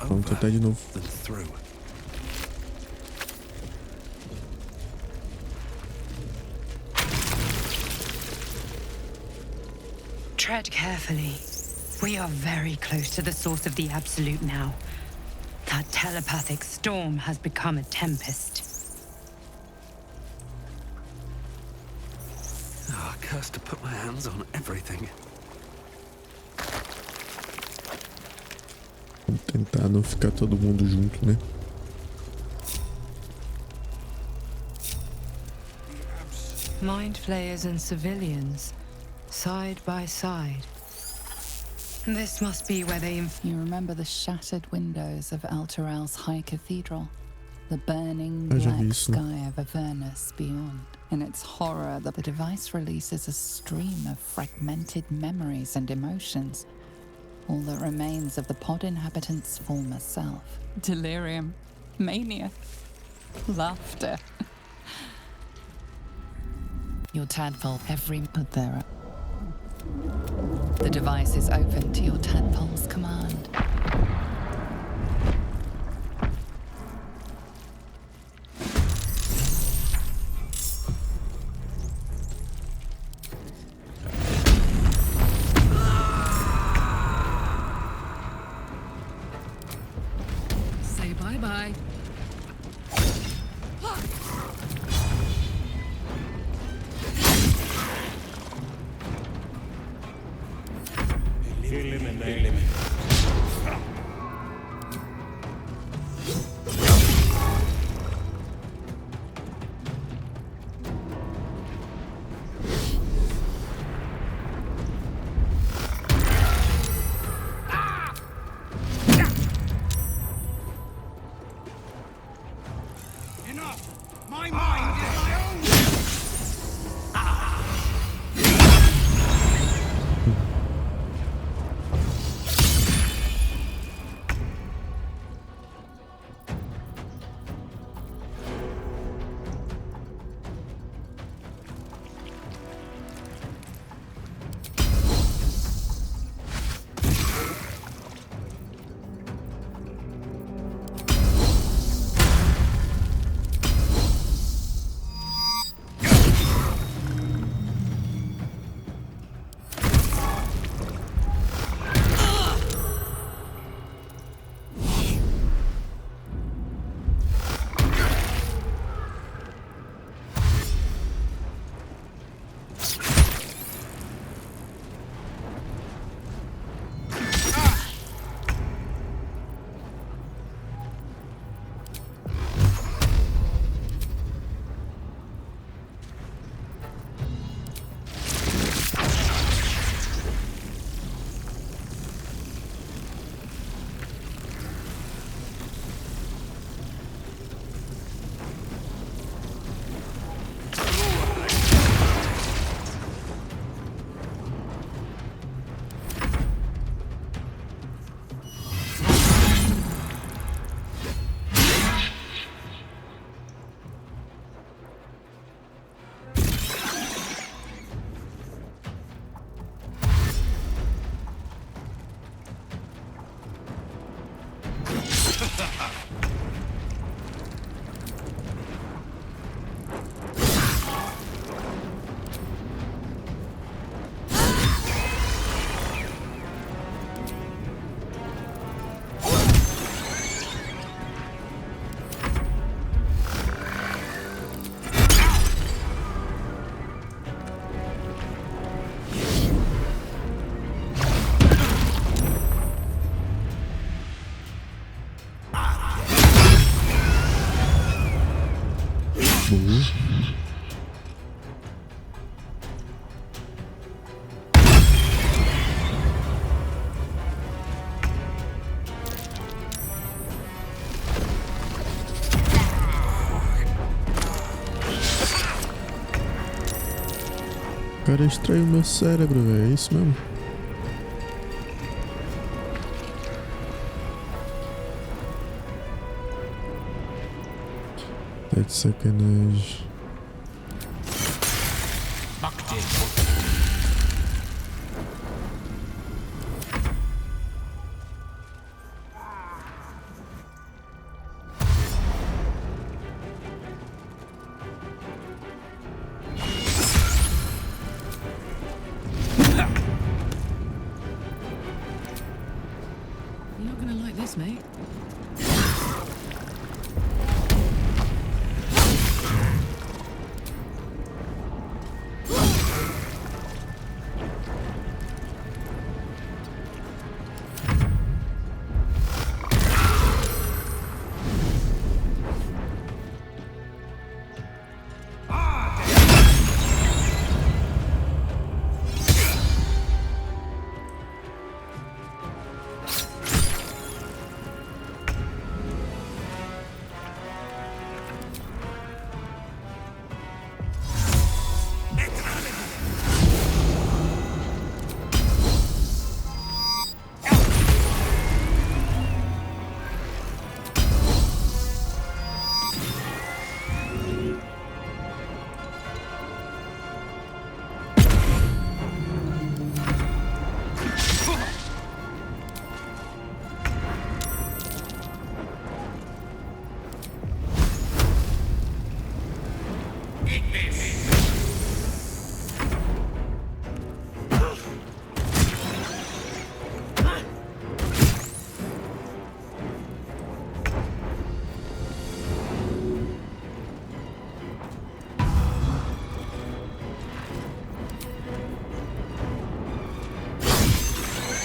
Vamos tentar de novo. Tread carefully. We are very close to the source of the absolute now. That telepathic storm has become a tempest. Ah, cursed to put my hands on everything. Vamos tentar não ficar todo mundo junto, né? Mind flayers and civilians, side by side. This must be where they... You remember the shattered windows of Elturel's High Cathedral? The burning já vi black isso. sky of Avernus beyond. In its horror, the device releases a stream of fragmented memories and emotions. All that remains of the pod inhabitant's former self. Delirium, mania, laughter. Your tadpole, every... But there are... The device is open to your tadpole's command. Say bye-bye. O cara extraiu meu cérebro, velho. É isso mesmo. Tá de sacanagem. You're not gonna like this, mate.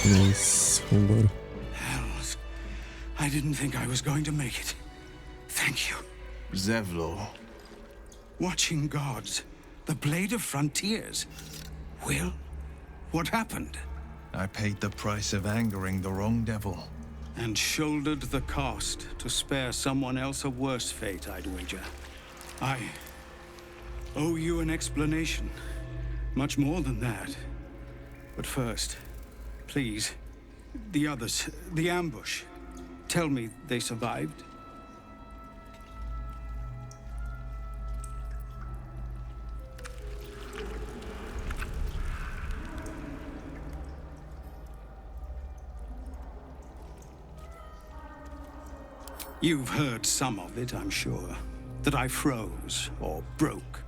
Nice. Vambora. Hells. I didn't think I was going to make it. Thank you. Zevlor. Watching gods. The blade of frontiers. Will? What happened? I paid the price of angering the wrong devil. And shouldered the cost to spare someone else a worse fate, I'd wager. I owe you an explanation. Much more than that. But first, please, the others, the ambush. Tell me they survived? You've heard some of it, I'm sure. That I froze, or broke,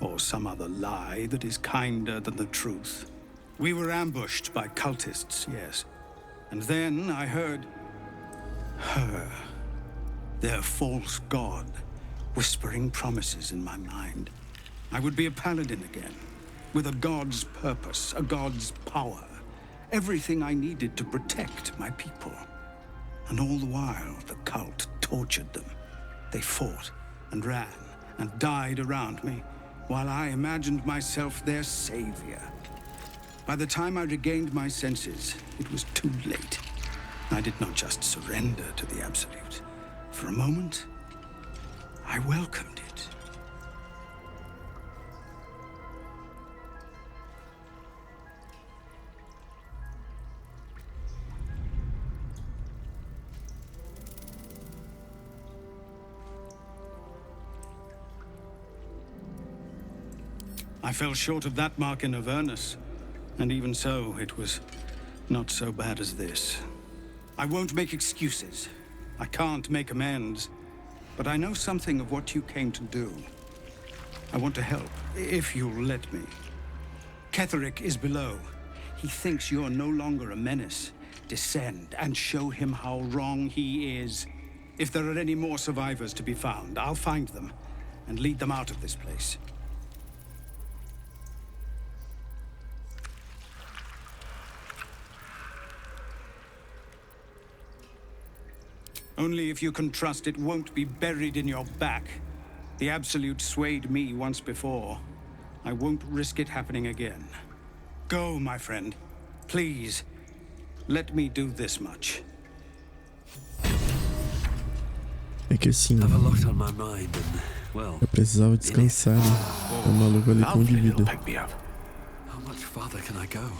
or some other lie that is kinder than the truth. We were ambushed by cultists, yes. And then I heard her, their false god, whispering promises in my mind. I would be a paladin again, with a god's purpose, a god's power. Everything I needed to protect my people. And all the while, the cult tortured them. They fought and ran and died around me, while I imagined myself their savior. By the time I regained my senses, it was too late. I did not just surrender to the Absolute. For a moment, I welcomed it. I fell short of that mark in Avernus, and even so, it was not so bad as this. I won't make excuses. I can't make amends, but I know something of what you came to do. I want to help, if you'll let me. Ketheric is below. He thinks you're no longer a menace. Descend and show him how wrong he is. If there are any more survivors to be found, I'll find them and lead them out of this place. Only if you can trust it won't be buried in your back. The Absolute swayed me once before. I won't risk it happening again. Go, my friend. Please, let me do this much. É que assim, I have a lot on my mind and, well, eu precisava descansar, né? O maluco ali com de vida. pick me up. How much farther can I go?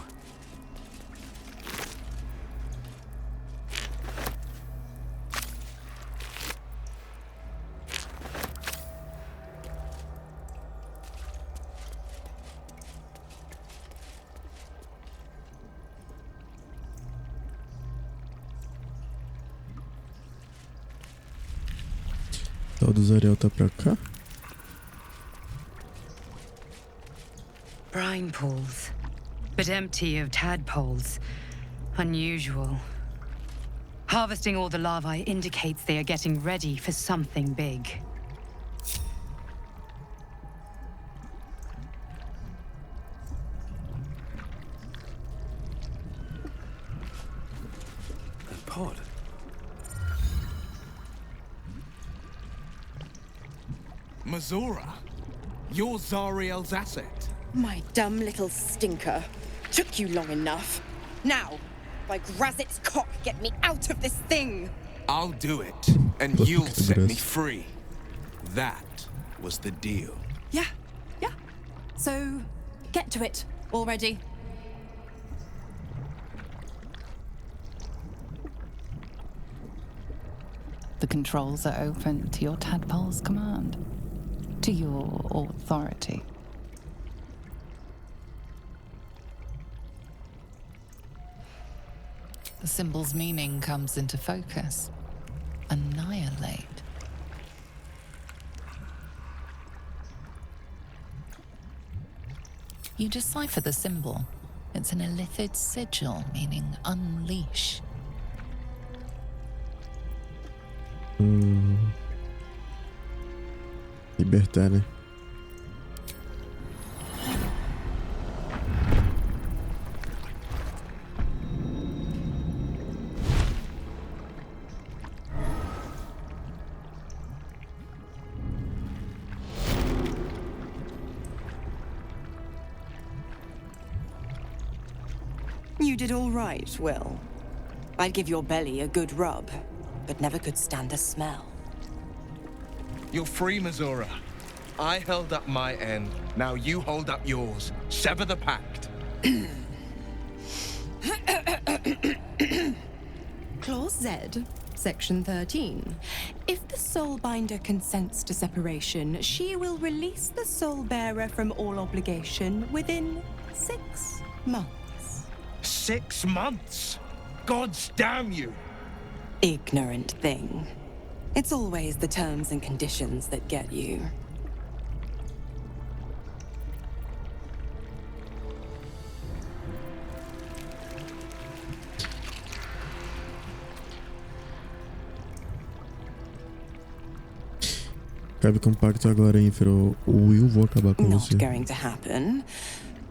O do Zariel tá pra cá? Brine pools, but empty of tadpoles. Unusual. Harvesting all the larvae indicates they are getting ready for something big. A pod. Mazora, you're Zariel's asset. My dumb little stinker. Took you long enough. Now, by Grazit's cock, get me out of this thing! I'll do it, and you'll set me free. That was the deal. Yeah. So, get to it already. The controls are open to your tadpole's command, to your authority. The symbol's meaning comes into focus. Annihilate. You decipher the symbol. It's an illithid sigil, meaning unleash. Libertar, né? You did all right, Will. I'd give your belly a good rub, but never could stand the smell. You're free, Mazora. I held up my end. Now you hold up yours. Sever the pact. Clause Z, Section 13. If the soulbinder consents to separation, she will release the soul bearer from all obligation within 6 months. 6 months? Gods damn you! Ignorant thing. It's always the terms and conditions that get you. Cabe com pacto agora, ínfero. O Will vou acabar com Not você. going to happen,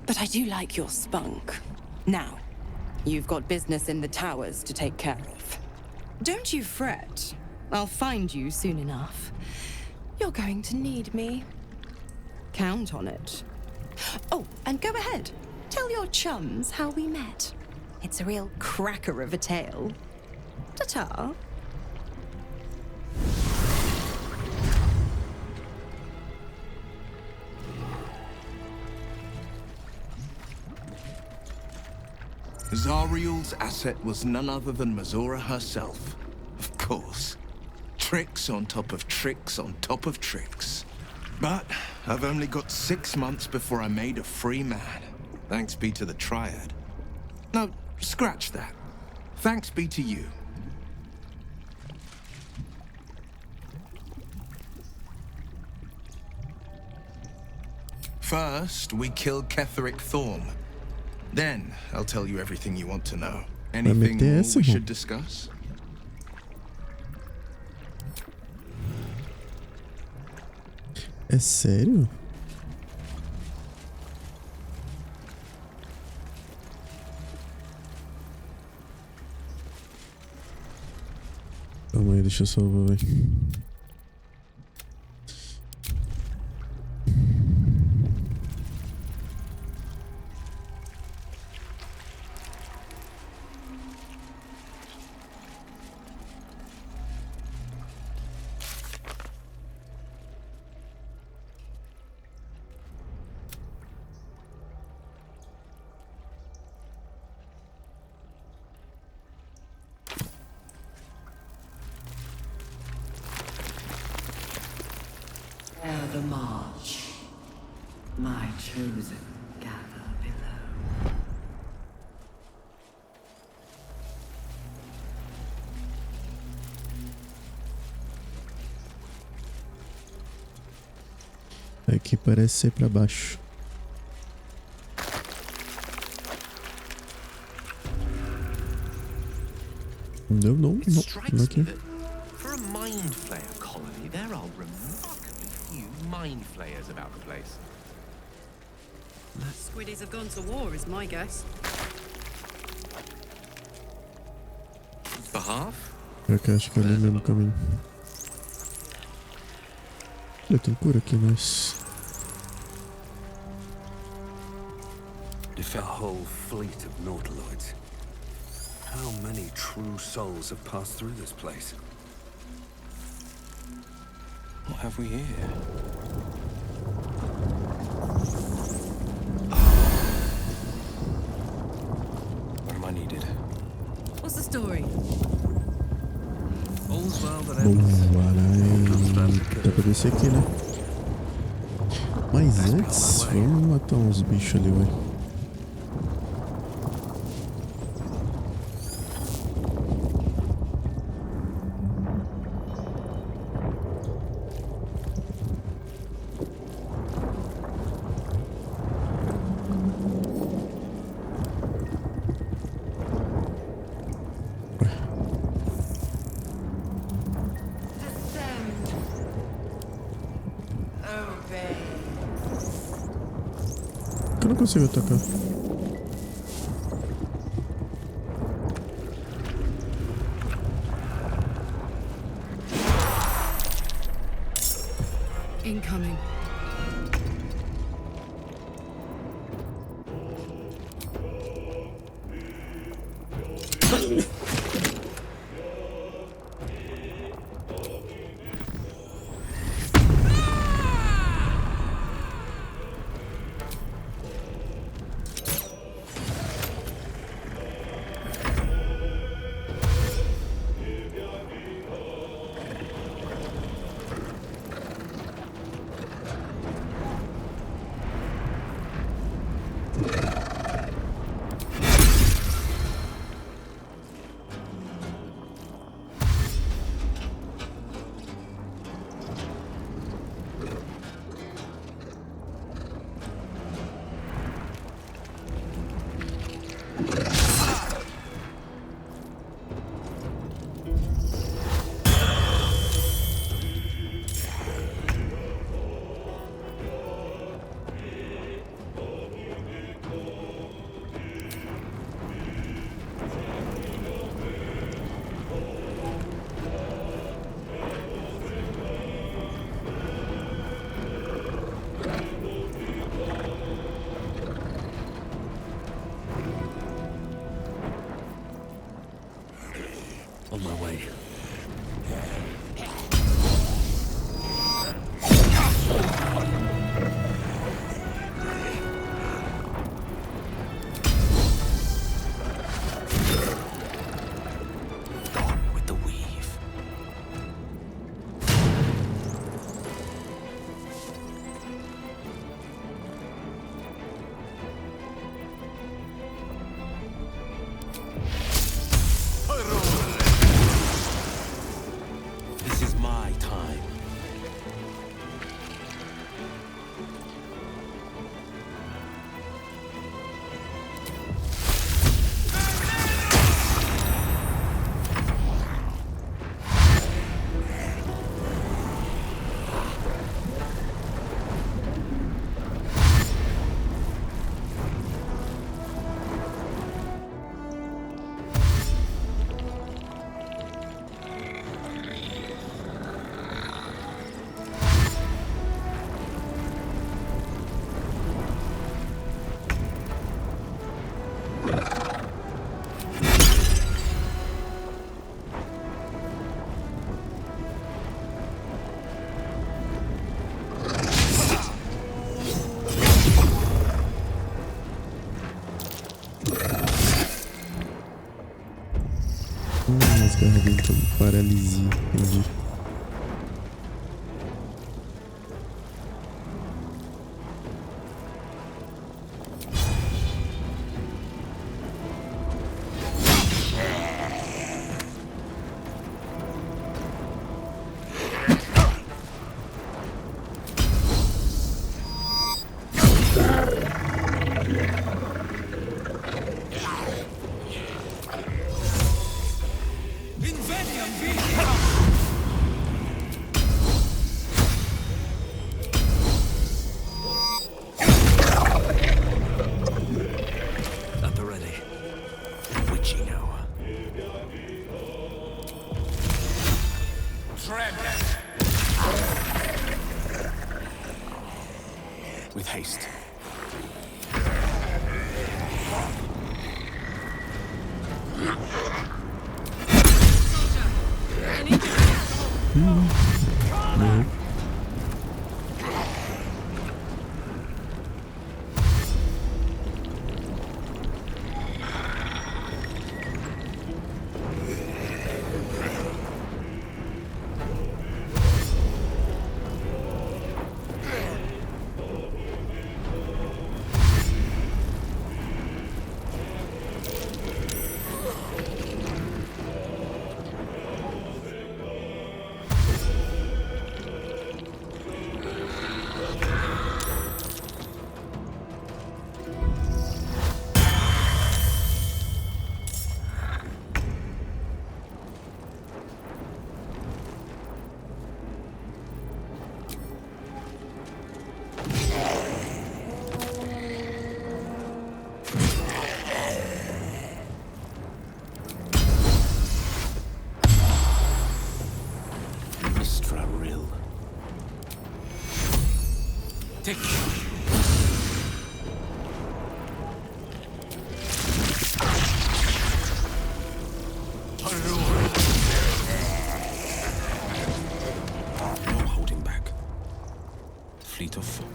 but I do like your spunk. Now, you've got business in the towers to take care of. Don't you fret. I'll find you soon enough. You're going to need me. Count on it. Oh, and go ahead. Tell your chums how we met. It's a real cracker of a tale. Ta-ta. Zariel's asset was none other than Mazora herself. Of course. Tricks on top of tricks on top of tricks. But I've only got 6 months before I'm made a free man. Thanks be to the Triad. No, scratch that. Thanks be to you. First, we kill Ketheric Thorm. Then, I'll tell you everything you want to know. Anything more we should discuss? É sério? Calma aí, deixa eu salvar, velho. The march, my chosen gather below. Aqui parece ser pra baixo. Não, não, It não. strikes Não me aqui. that for a mind flayer colony, there are remarkably few mind flayers about the place. Squiddies have gone to war, is my guess. Behalf? Pra cá, acho que é ali mesmo o caminho. Eu tenho cura aqui, mas... Defeat a whole fleet of nautiloids. How many true souls have passed through this place? What have we here? What am I needed? What's the story? All's well that ends. Boa, dá pra descer aqui, né? Mas antes, vamos matar uns bichos ali, ué. Que eu não consigo atacar. Incoming. On my way. Gone with the weave. This is my time. As garras dele estão paralisia, entendi. At the ready. Witching hour. Tread! With haste. No holding back. Fleet of foot.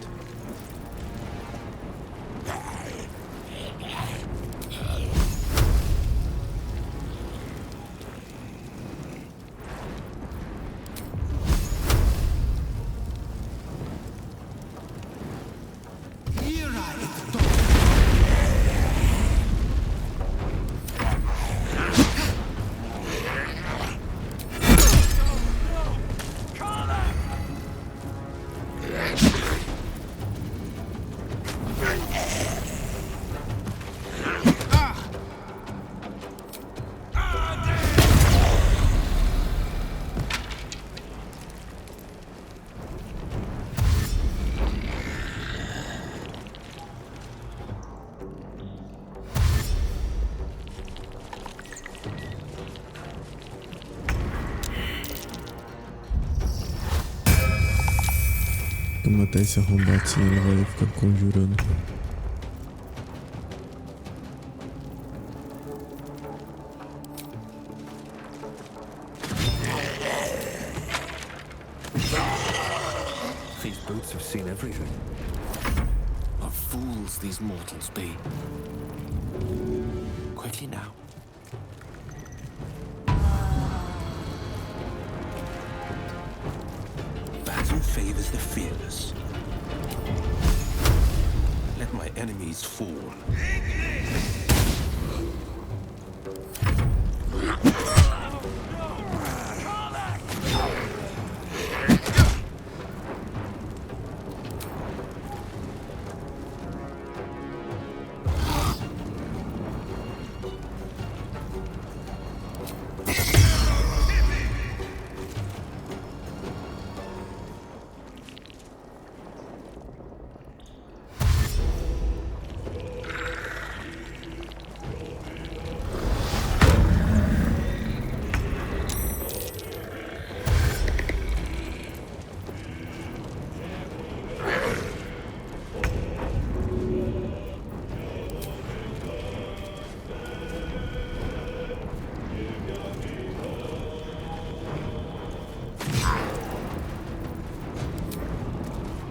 Vou matar esse arrombado, senão ele vai ficar conjurando. These boots have seen everything. What fools these mortals be. Quickly now. Battle favors the fearless. Let my enemies fall.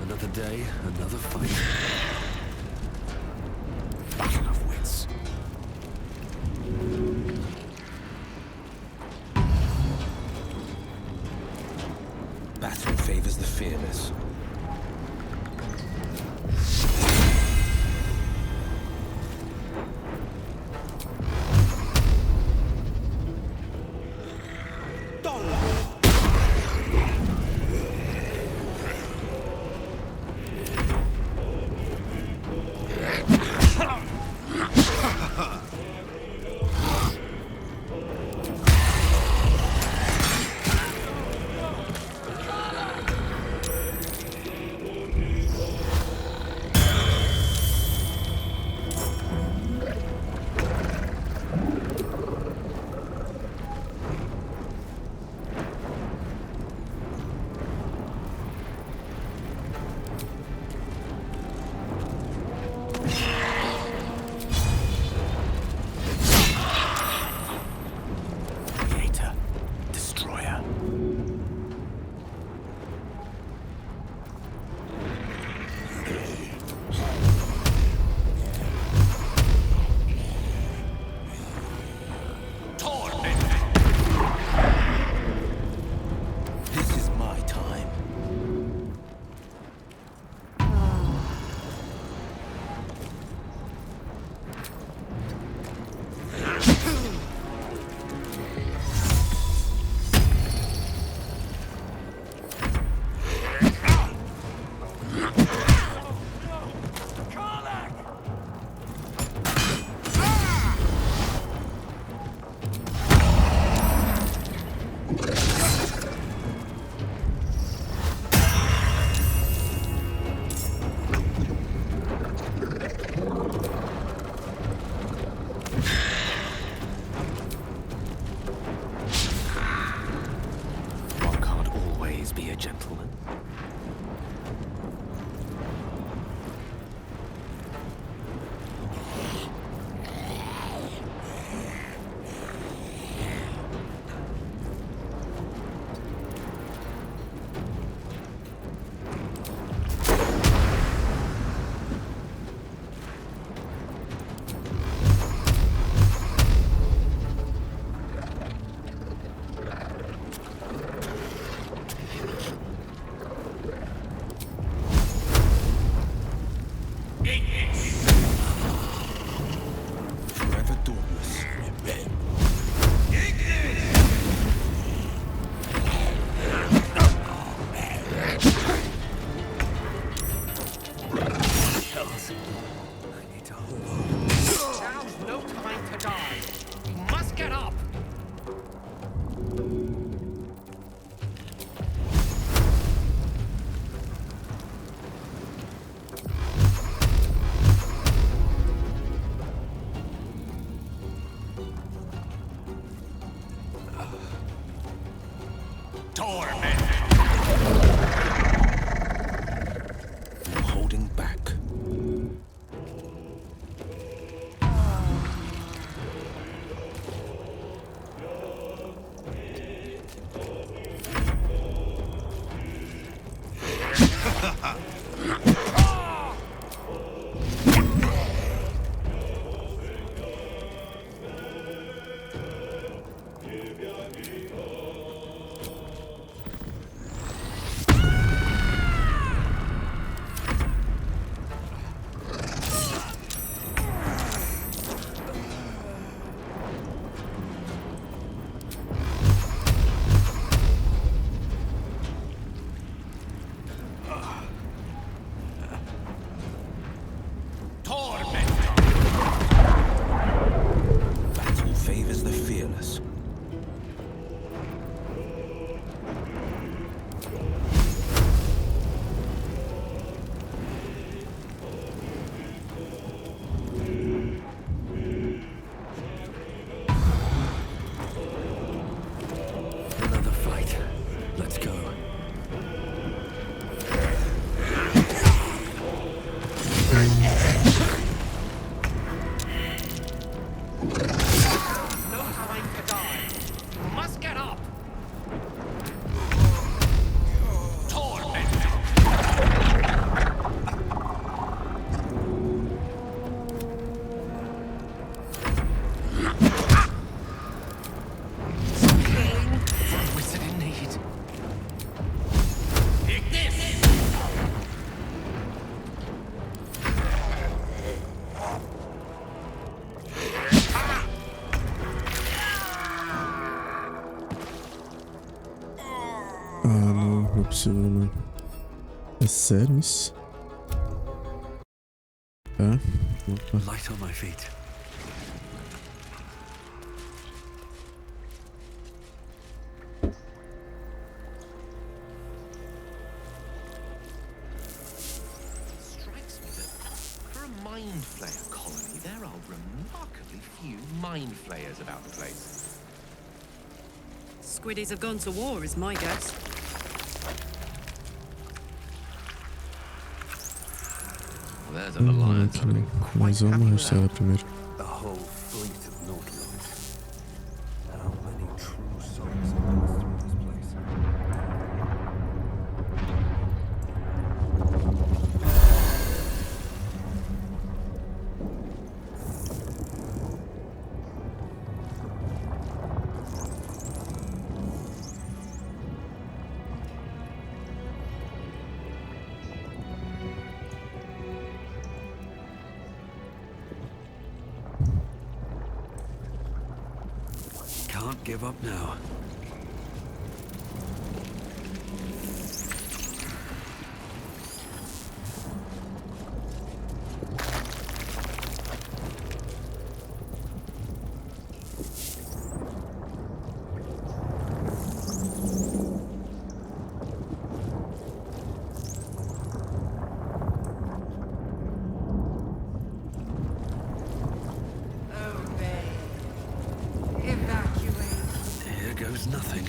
Another day, another fight. Battle of wits. Battle favors the fearless. be a gentleman. Forever dauntless. I need to hold on. Now's no time to die. You must get up. I'm holding back. Battle favors the fearless. Another fight. Let's go. No time to die. You must get up. Wizard in need. Ah, não é possível, mano. É sério isso? É? Opa. Light on my feet. Strikes me that for a mind flayer colony, there are remarkably few mind flayers about the place. Squiddies have gone to war, is my guess. Well, there's an alliance Aqui I've não. been quite Mas vamos happy arrastar ela without. primeiro. A whole fleet of nautiloids. How many true souls have passed through this place? Can't give up now. Evacuate. Here goes nothing.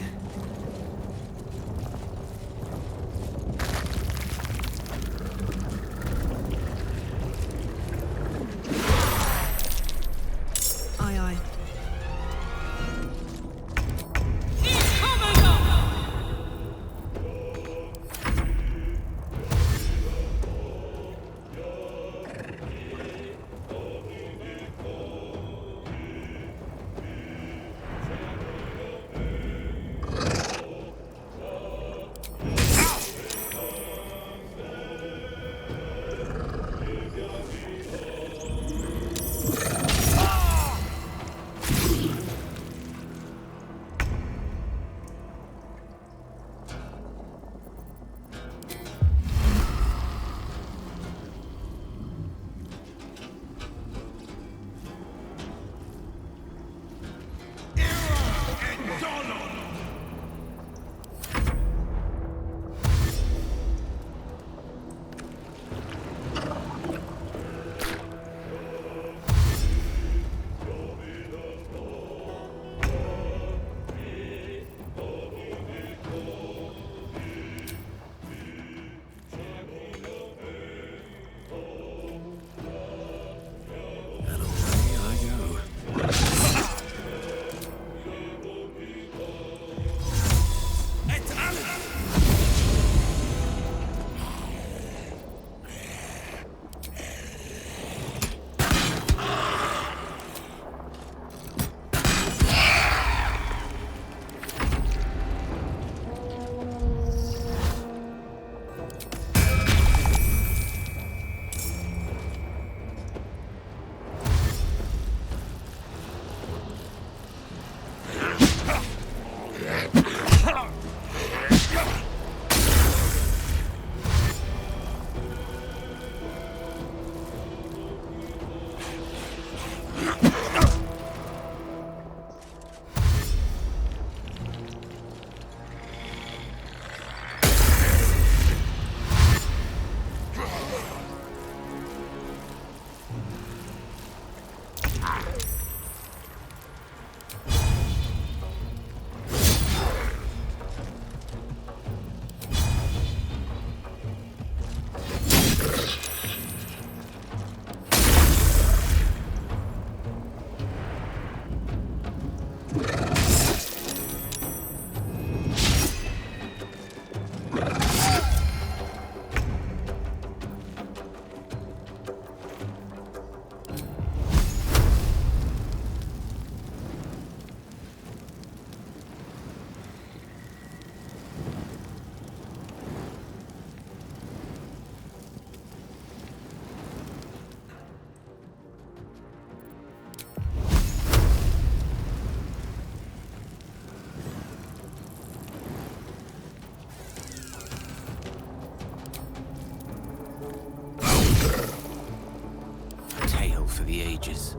the ages.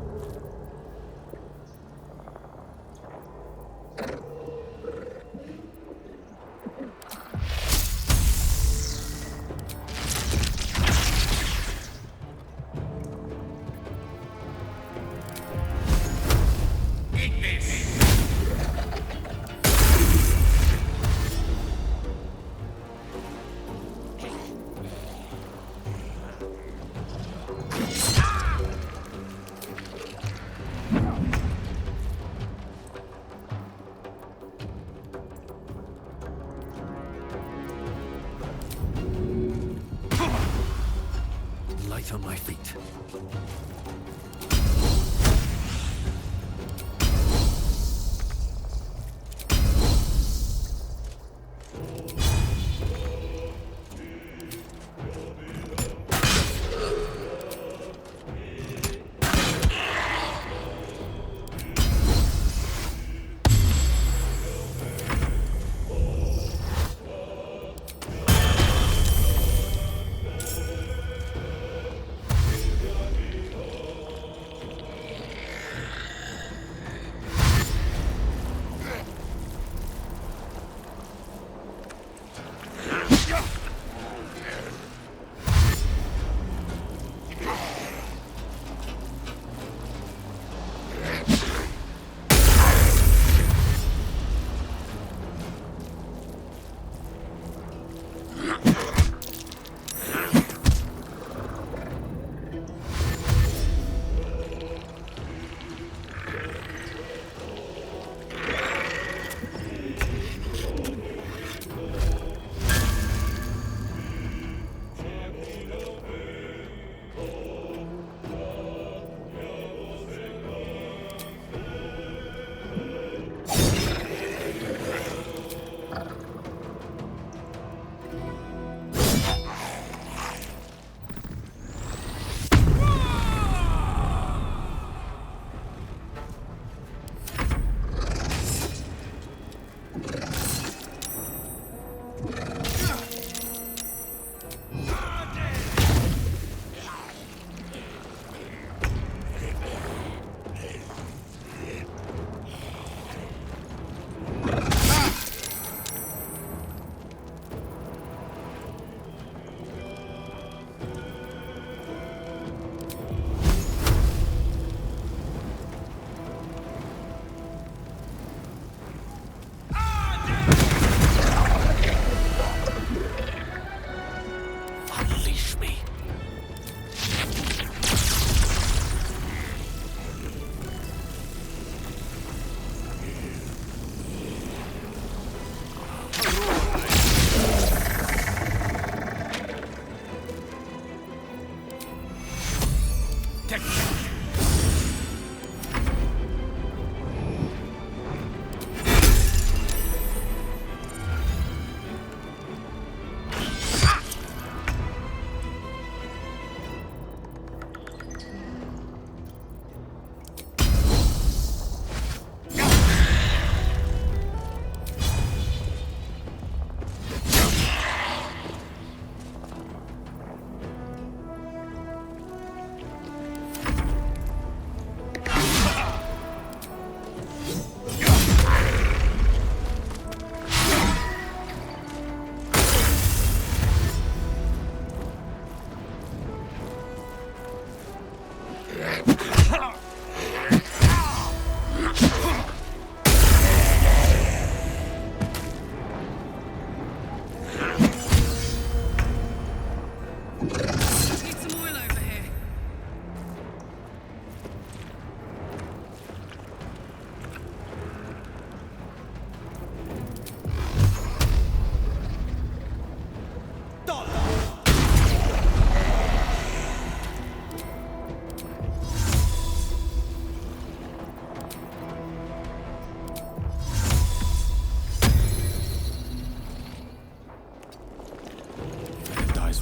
Light on my feet.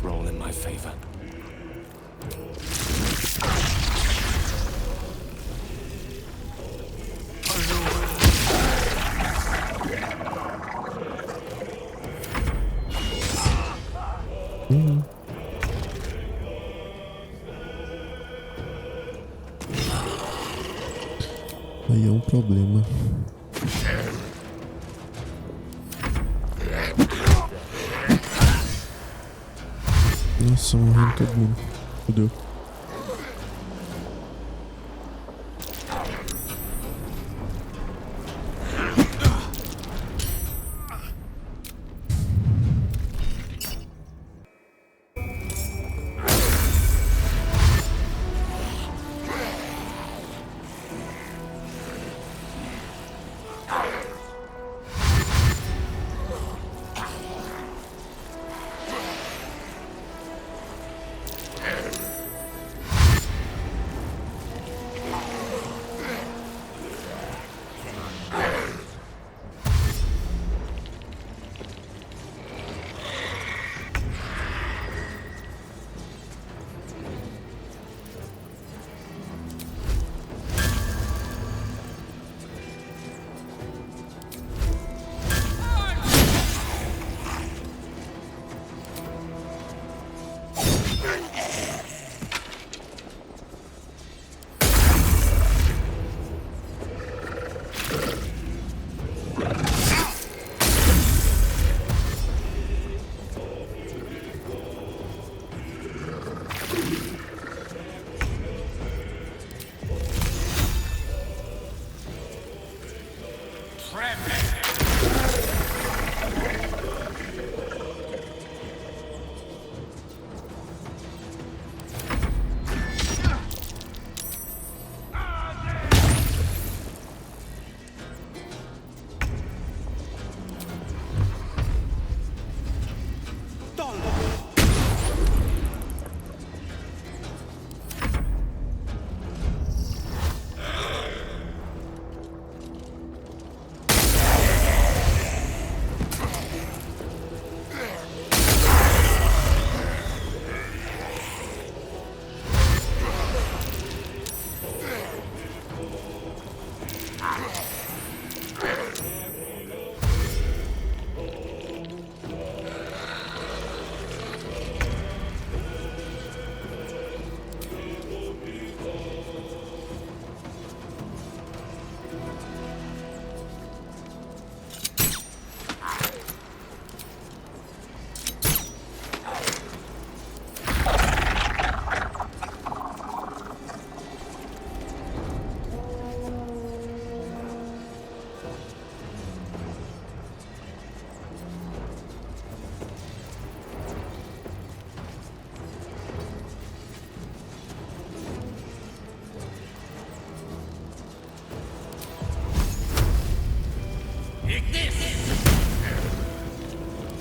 roll in my favor. problema. Nossa, morrendo todo mundo. Fudeu.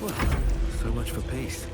Well, so much for peace.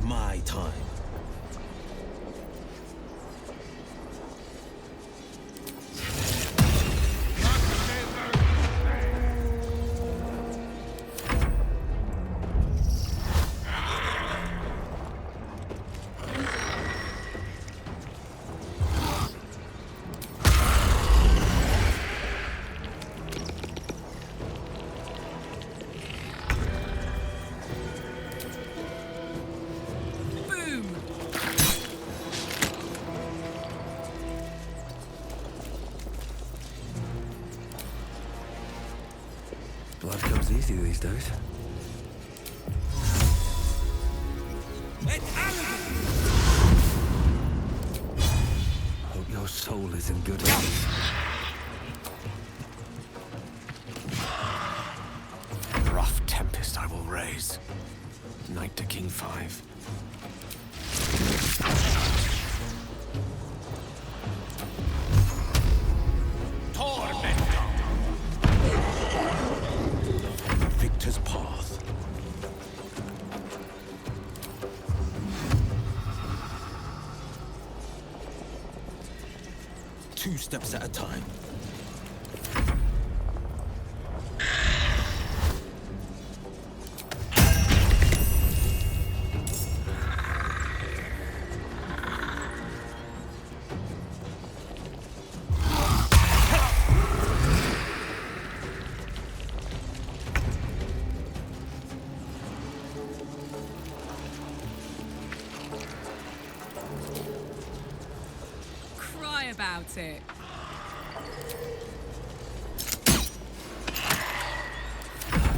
my time. Blood comes easy these days. Hope your soul is in good hands. Rough tempest I will raise. Knight to King 5. Victor's path. Two steps at a time. About it.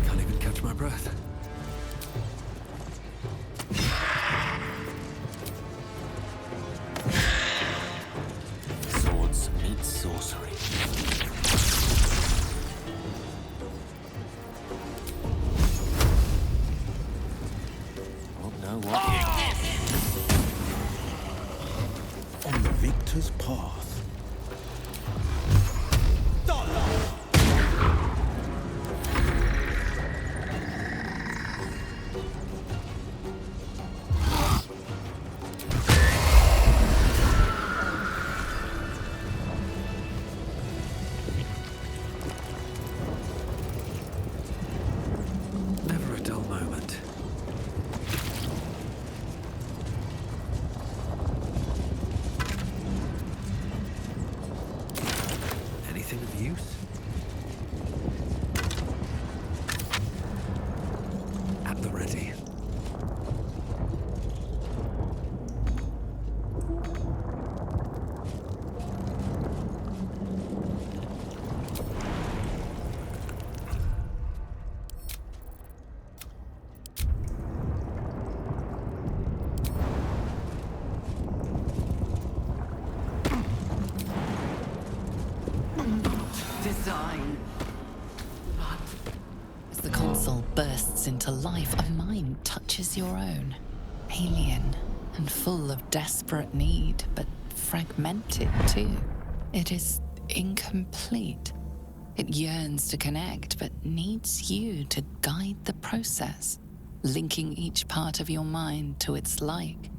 Can't even catch my breath. Swords meet sorcery. Oh no, what? On the victor's path. Never a dull moment. Anything of use? At the ready. Design. As the console bursts into life, a mind touches your own. Alien and full of desperate need, but fragmented too. It is incomplete. It yearns to connect, but needs you to guide the process, linking each part of your mind to its like.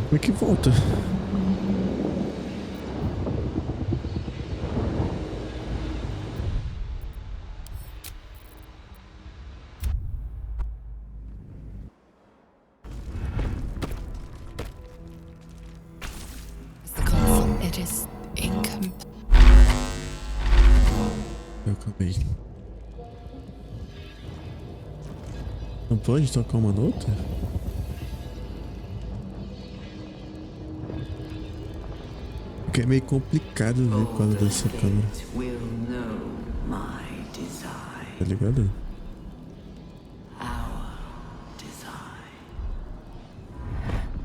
Como é que volta? It is incomplete. Eu acabei. Não pode tocar uma nota? Porque é meio complicado ver por causa dessa câmera. Tá ligado?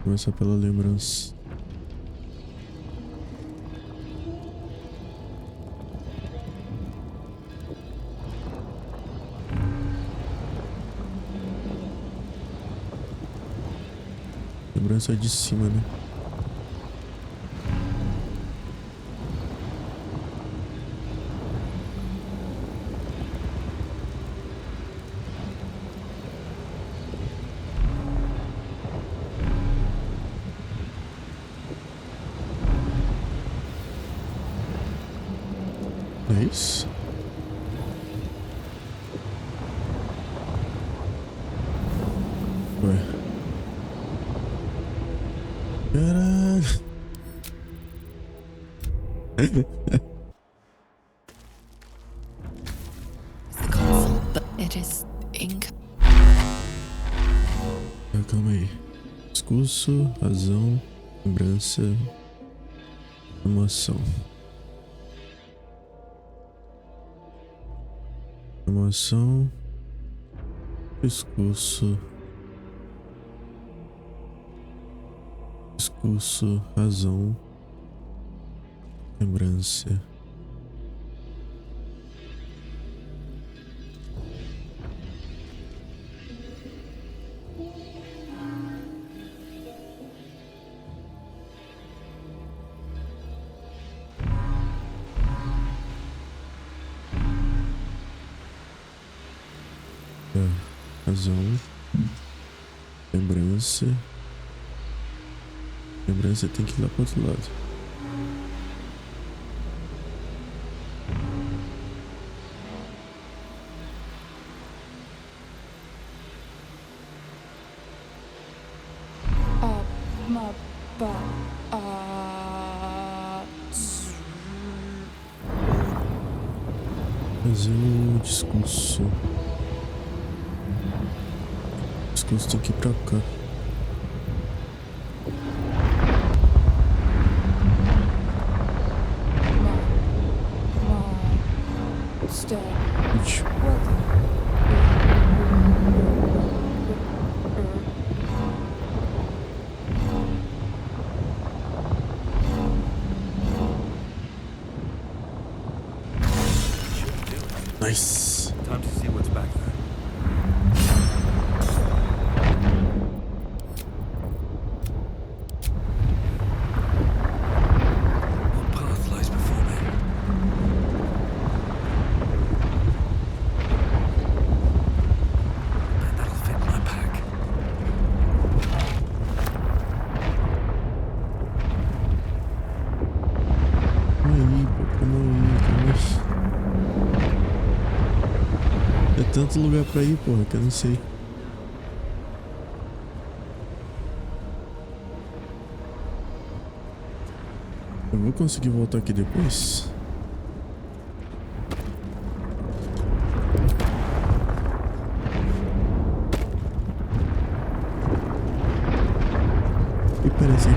Começa pela lembrança. Lembrança de cima, né? É isso? Ué. Caralho. It is Calma aí. Discurso, razão, lembrança, emoção. Emoção, discurso, razão, lembrança. Razão, lembrança. Lembrança tem que ir lá pro outro lado. Fazer o discurso. O discurso tem que ir pra cá. Nice. Time to see what's back there. What path lies before me? Bet that'll fit my pack. Calma aí. É tanto lugar pra ir, porra, que eu não sei. Eu vou conseguir voltar aqui depois? E parece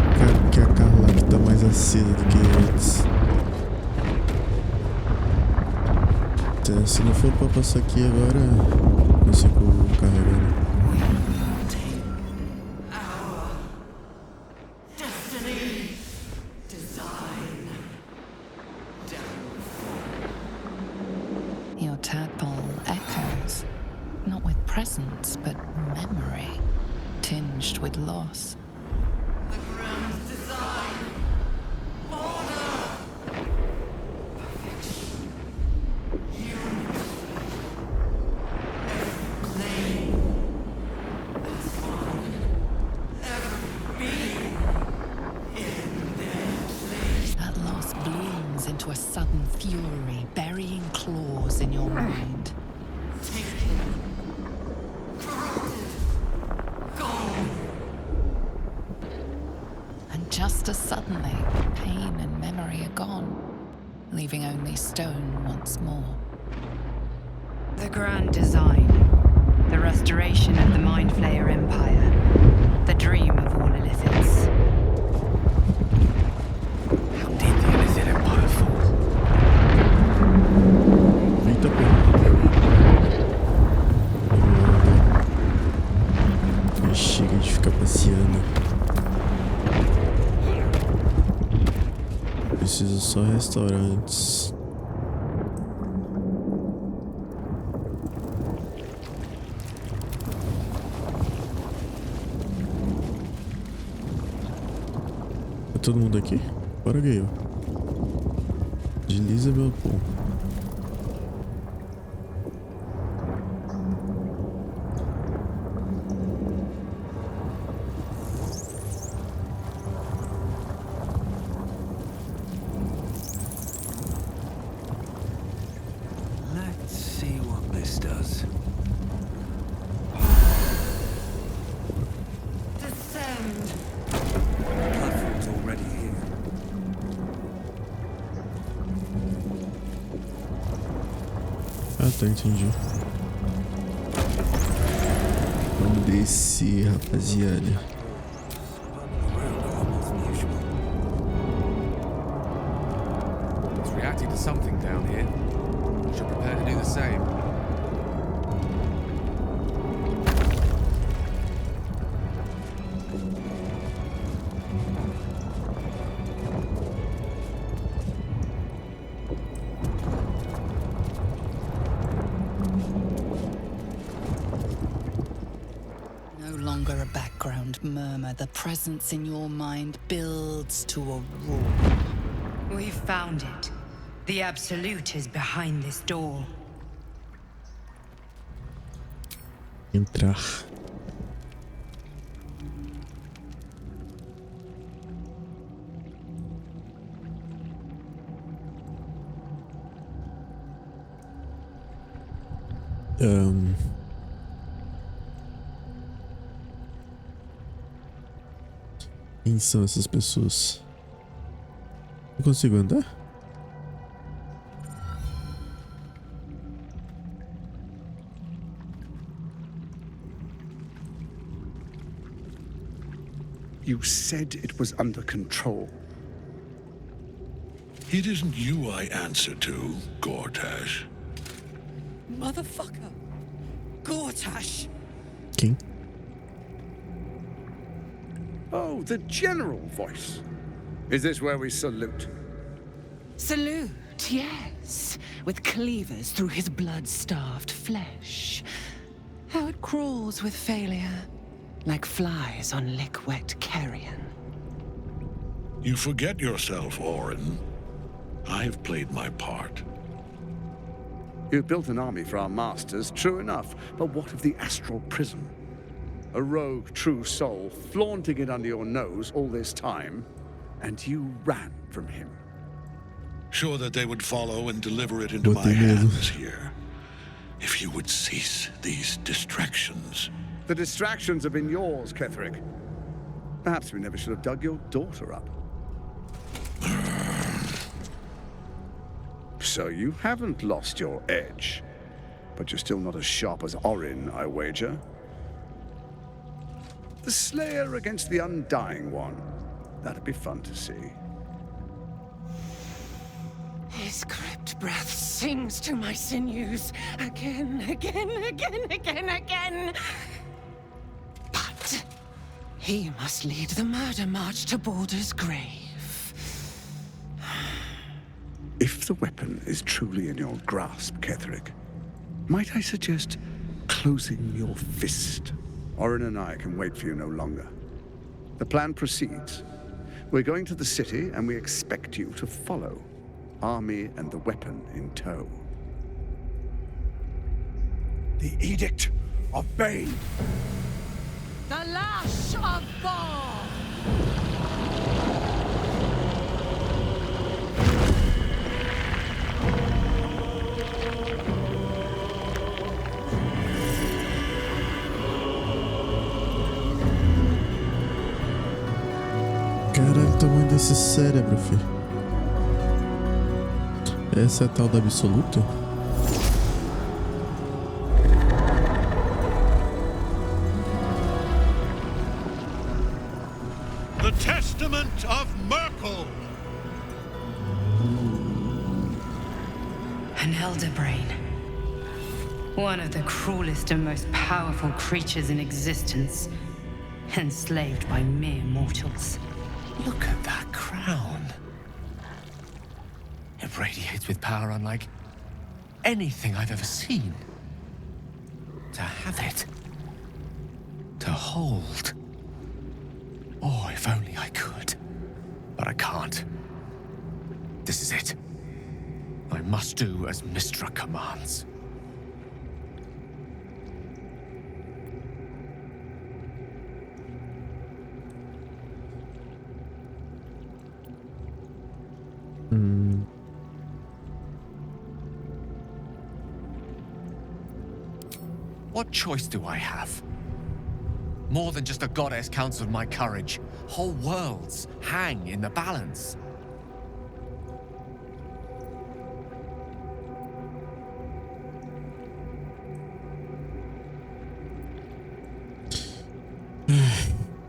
que a Carla aqui tá mais acesa do que antes. Se não for pra passar aqui agora, eu consigo carregar. Your tadpole echoes, not with presence, but memory, tinged with loss. just as suddenly, pain and memory are gone, leaving only stone once more. The grand design, the restoration of the Mind Flayer Empire, the dream of all Illithids. How did the Illithid Empire fall? Eita, pô. Chega de ficar passeando. Preciso só restaurantes. Tá todo mundo aqui? Bora, Gale. Desliza meu pão. Let's see what this does. Descend. The platform's already here. Ah, tá, entendi. Vamos descer, rapaziada. It's reacting to something down here. Should prepare to do the same. No longer a background murmur, the presence in your mind builds to a roar. We've found it. The Absolute is behind this door. Entrar. Quem são essas pessoas? Eu consigo andar? You said it was under control. It isn't you I answer to, Gortash. Motherfucker! Gortash! Quem? Oh, the general voice. Is this where we salute? Salute, yes, with cleavers through his blood-starved flesh. How it crawls with failure, like flies on lick-wet carrion. You forget yourself, Orin. I've played my part. You've built an army for our masters, true enough. But what of the astral prison? A rogue true soul flaunting it under your nose all this time, and you ran from him. Sure that they would follow and deliver it into What my they did. hands here. If you would cease these distractions. The distractions have been yours, Ketherick. Perhaps we never should have dug your daughter up. So you haven't lost your edge. But you're still not as sharp as Orin, I wager. The Slayer against the Undying One. That'd be fun to see. His crypt breath sings to my sinews again, again, again, again, again. But he must lead the murder march to Baldur's grave. If the weapon is truly in your grasp, Ketherick, might I suggest closing your fist? Orin and I can wait for you no longer. The plan proceeds. We're going to the city, and we expect you to follow. Army and the weapon in tow. The Edict of Bane. The Lash of Bor! Caralho, o tamanho desse cérebro, filho. Essa é a tal da absoluta? The Testament of Merkel! An elder brain. One of the cruelest and most powerful creatures in existence. Enslaved by mere mortals. Look at that crown. It radiates with power unlike anything I've ever seen. To have it. To hold. Oh, if only I could. But I can't. This is it. I must do as Mistra commands. What choice do I have? More than just a goddess counts with my courage. Whole worlds hang in the balance.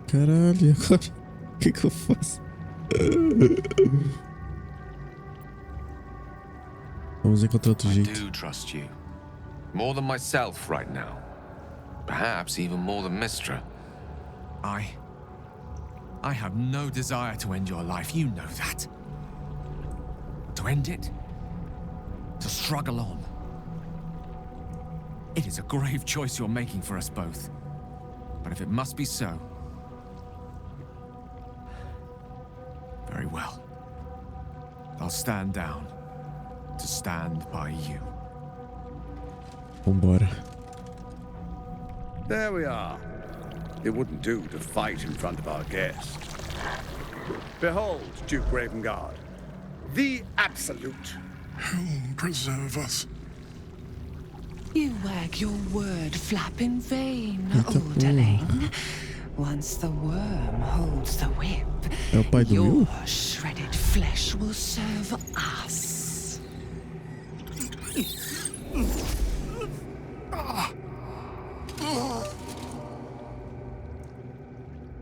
Caralho, agora o que eu faço? Vamos encontrar outro jeito. I do trust you. More than myself right now. Perhaps even more than Mistra. I have no desire to end your life, you know that. To end it? To struggle on. It is a grave choice you're making for us both. But if it must be so... very well. I'll stand down. To stand by you. Vambora. There we are. It wouldn't do to fight in front of our guest. Behold, Duke Ravengard, the Absolute. Helm preserve us. You wag your word flap in vain, Eita orderling. Once the worm holds the whip, É o pai do your Will? shredded flesh will serve us.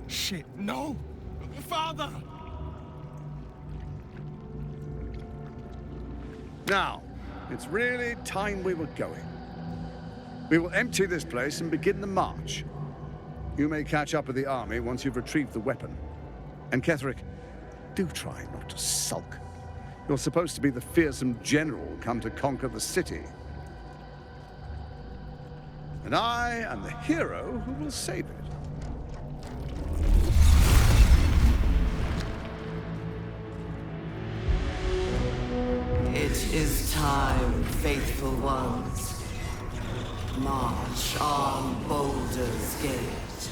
Shit, no! Father! Now, it's really time we were going. We will empty this place and begin the march. You may catch up with the army once you've retrieved the weapon. And Ketherick, do try not to sulk. You're supposed to be the fearsome general come to conquer the city. And I am the hero who will save it. It is time, faithful ones. March on Baldur's Gate.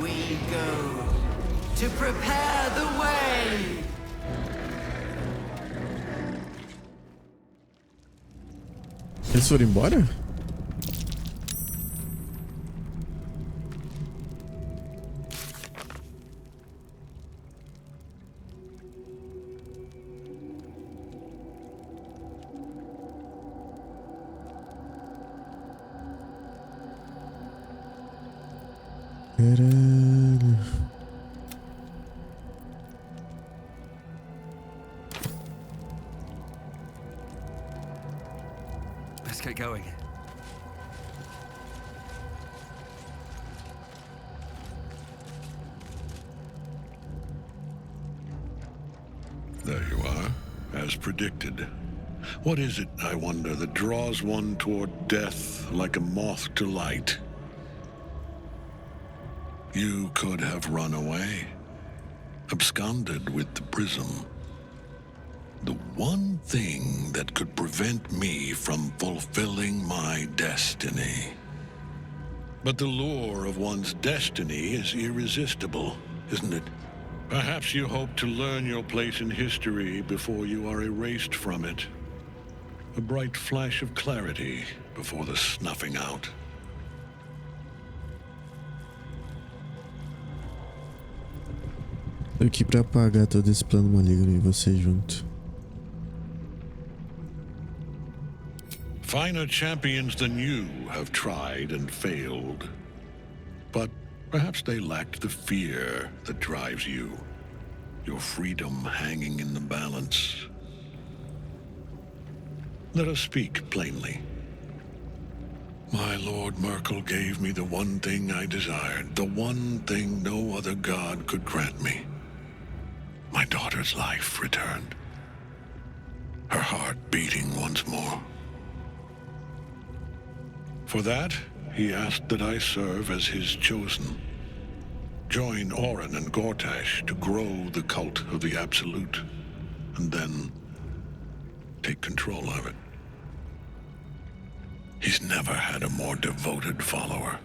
We go to prepare the way. Eles foram embora? Caralho. Let's get going. There you are, as predicted. What is it, I wonder, that draws one toward death like a moth to light? You could have run away, absconded with the prism. The one thing that could prevent me from fulfilling my destiny. But the lure of one's destiny is irresistible, isn't it? Perhaps you hope to learn your place in history before you are erased from it. A bright flash of clarity before the snuffing out. Aqui pra apagar todo esse plano maligno e você junto. Finer champions than you have tried and failed. But perhaps they lacked the fear that drives you. Your freedom hanging in the balance. Let us speak plainly. My Lord Merkel gave me the one thing I desired, the one thing no other god could grant me. My daughter's life returned. Her heart beating once more. For that, he asked that I serve as his chosen. Join Orin and Gortash to grow the cult of the Absolute, and then take control of it. He's never had a more devoted follower.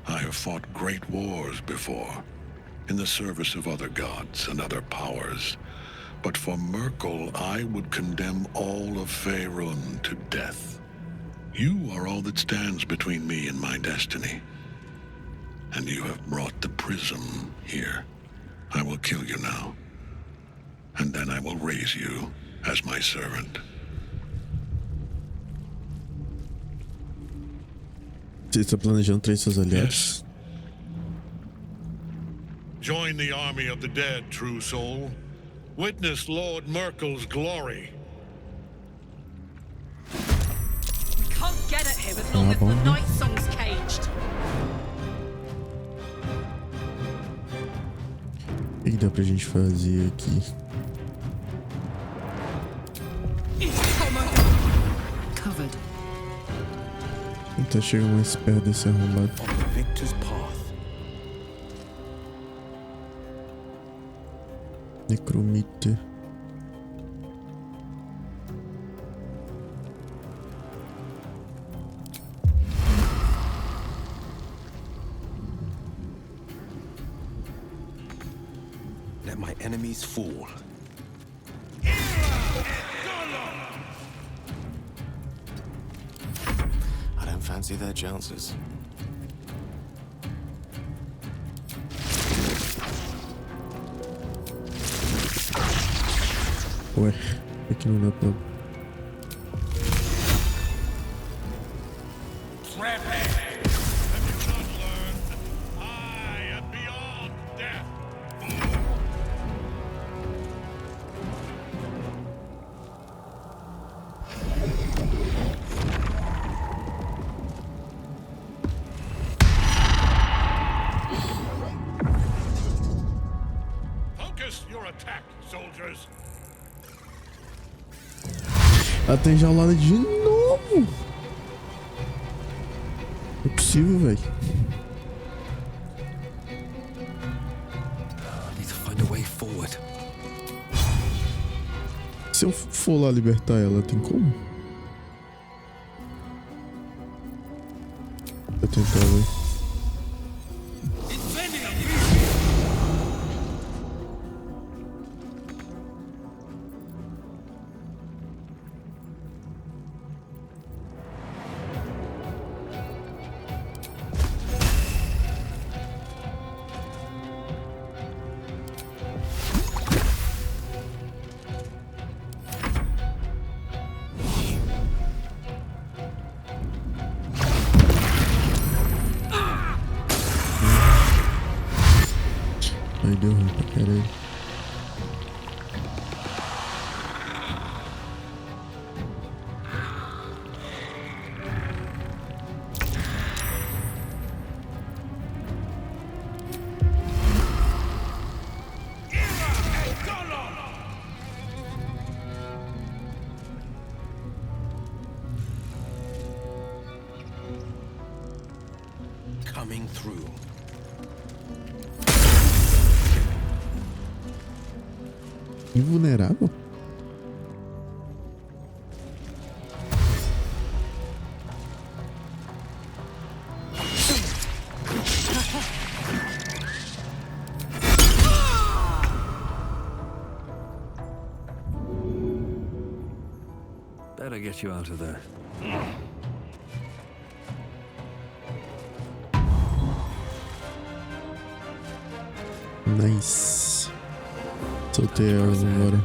I have fought great wars before, in the service of other gods and other powers. But for Merkel, I would condemn all of Faerun to death. You are all that stands between me and my destiny. And you have brought the prism here. I will kill you now. And then I will raise you as my servant. Você está planejando trair seus aliados? Yes. Join the army of the dead, true soul. Witness Lord Merkel's glory. We can't get at him as long as the night song's caged. O que dá pra gente fazer aqui? Covered. Tentar chegar mais perto desse arrombado. Necromita. Let my enemies fall. I don't fancy their chances. Ué, aqui não dá pra... Ela tá enjaulada de novo. Não é possível, velho. Se eu for lá libertar ela, tem como? Vou tentar, velho. Ai, deu ruim pra caralho. Coming through. Invulnerável? Better get you out of there. Nice. Soltei elas agora.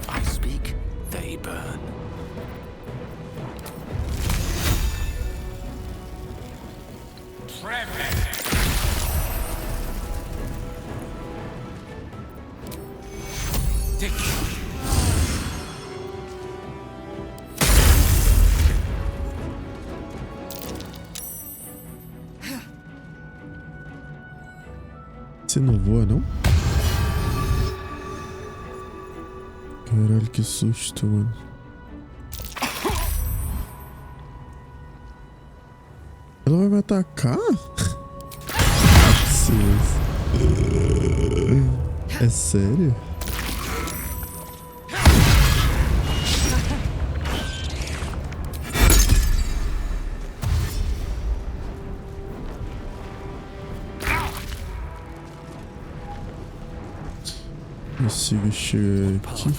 I speak, they burn. Você não voa, não? Caralho, que susto, mano. Ela vai me atacar? É sério? Consigo chegar aqui.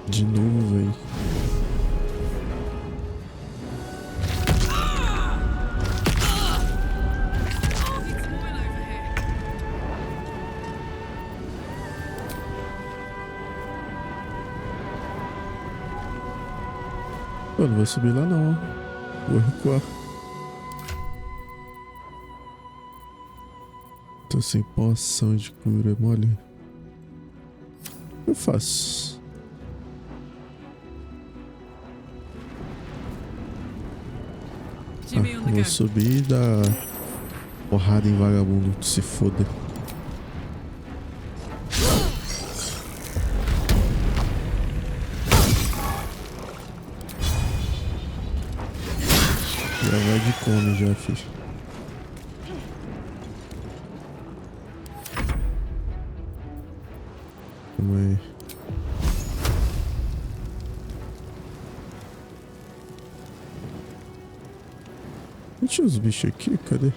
De novo, velho. Eu não vou subir lá não. Vou recuar. Tô sem poção de cura, mole. O que eu faço? Vou subir e dar porrada em vagabundo, que se foda. Já vai de come já, filho. Calma aí. Tinha os bichos aqui, cadê?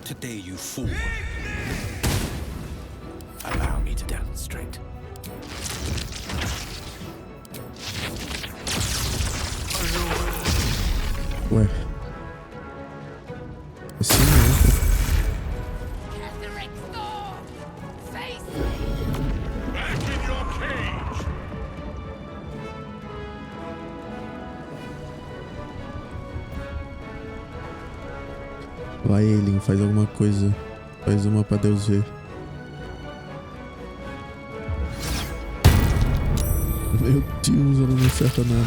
Today you fool. Allow me to demonstrate. Ué. Assim não. Vai, Alien, faz alguma coisa. Faz uma pra Deus ver. Meu Deus, ela não acerta nada.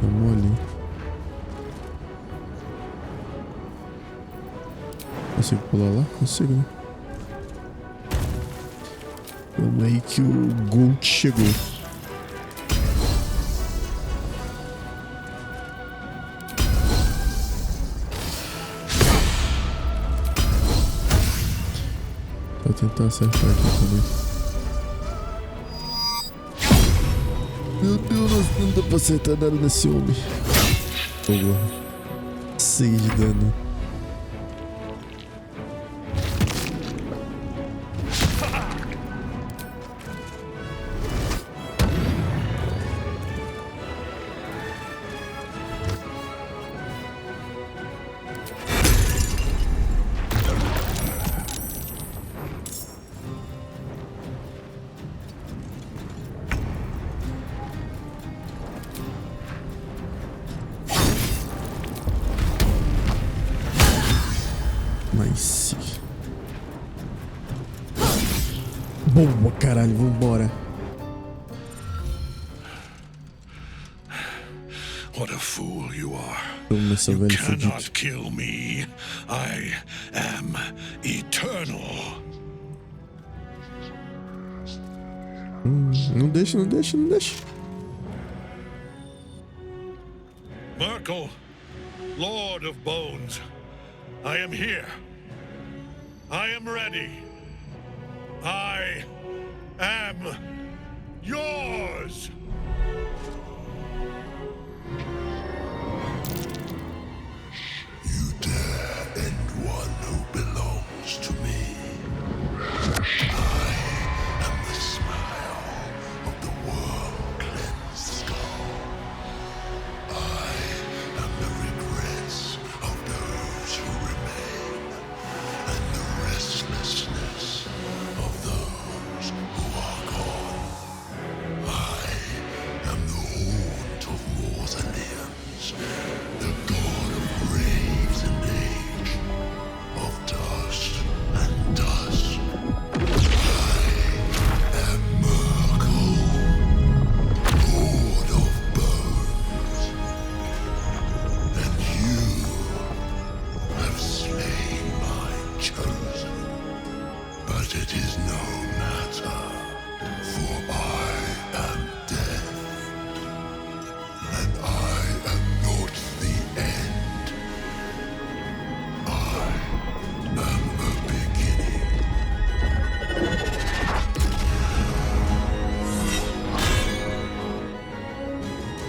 Vamos ali. Consigo pular lá? Consigo, né? Vamos aí que o Gold chegou. Vou tentar acertar aqui também. Meu Deus, não dá pra acertar nada nesse homem. Boa. 6 de dano. Boa, caralho, vambora. What a fool you are. Toma, seu You velho cannot fudido. kill me. I am eternal. Não deixa, não deixa, não deixa. Merkel, Lord of Bones, I am here. I am ready. I am yours. You dare end one who belongs to me. I am the smile of the world-cleansed skull. I am the regrets of those who remain, and the restlessness of those who are gone. I am the haunt of mausoleums, the god of graves and age, of dust and dust. I am Merkel, lord of bones, and you have slain my chosen. But it is no matter, for I am death, and I am not the end. I am the beginning.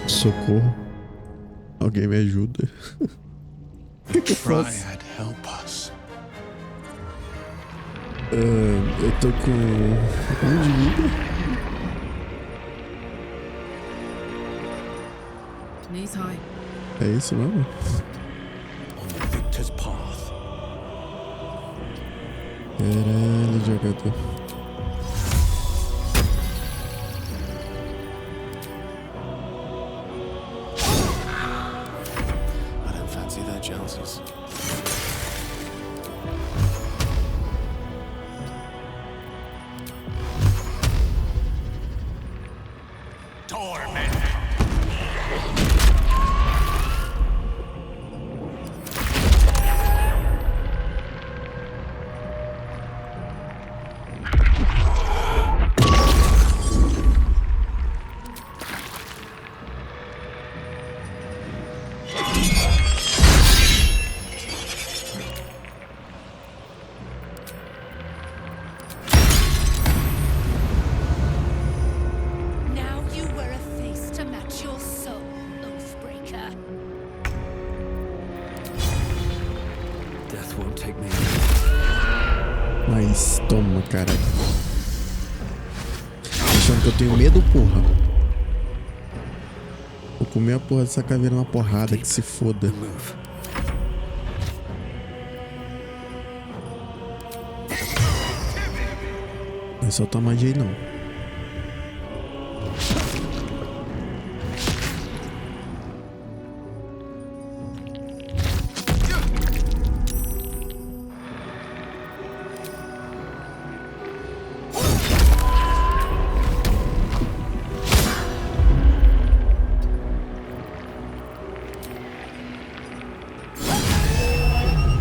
Socorro. Alguém me ajuda. O que eu faço? Triad, help us. Eu tô com 1 de vida. Knees high. É isso mesmo? On the victor's path. Caralho, jogador. I don't fancy their chances. Now you wear a face to match your soul, Oathbreaker. Death won't take me. Mas toma, caralho. Achando que eu tenho medo, porra. Vou comer a porra dessa caveira na porrada, que se foda. Move. Não é soltar magia aí, não.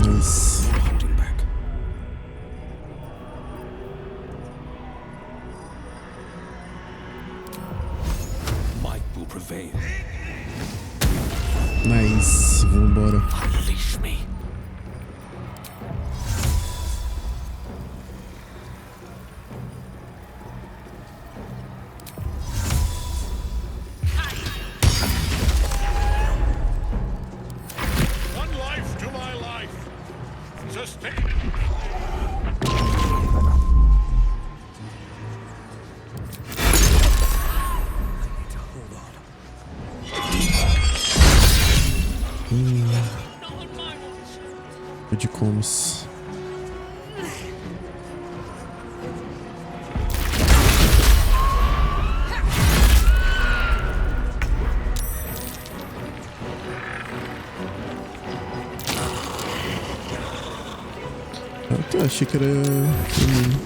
Nice. Holding back. Might will prevail. Nice. Vambora. Unleash me. One life to my life. Sustain. De comes. Ah, tá, achei que era pra mim.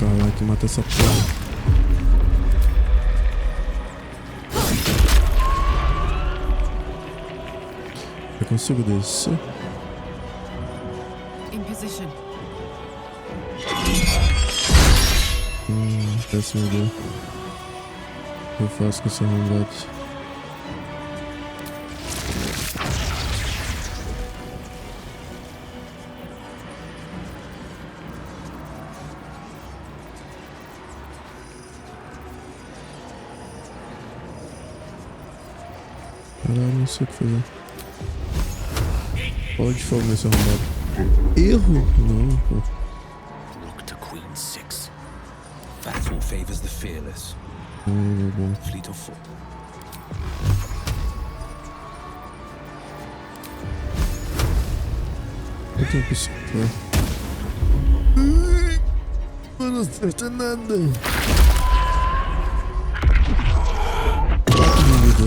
Caralho, que mata essa porra. Eu consigo descer? In position. Péssima ideia. Eu faço com esse arrombado. Caralho, não sei o que fazer. Bola de fogo nesse arrombado. Erro? Não, pô. Rook to Queen 6. Faithful favors the fearless. Bom. Fleet of foot. Eu tenho que soltar. Eu não acerta nada. 4 de vida.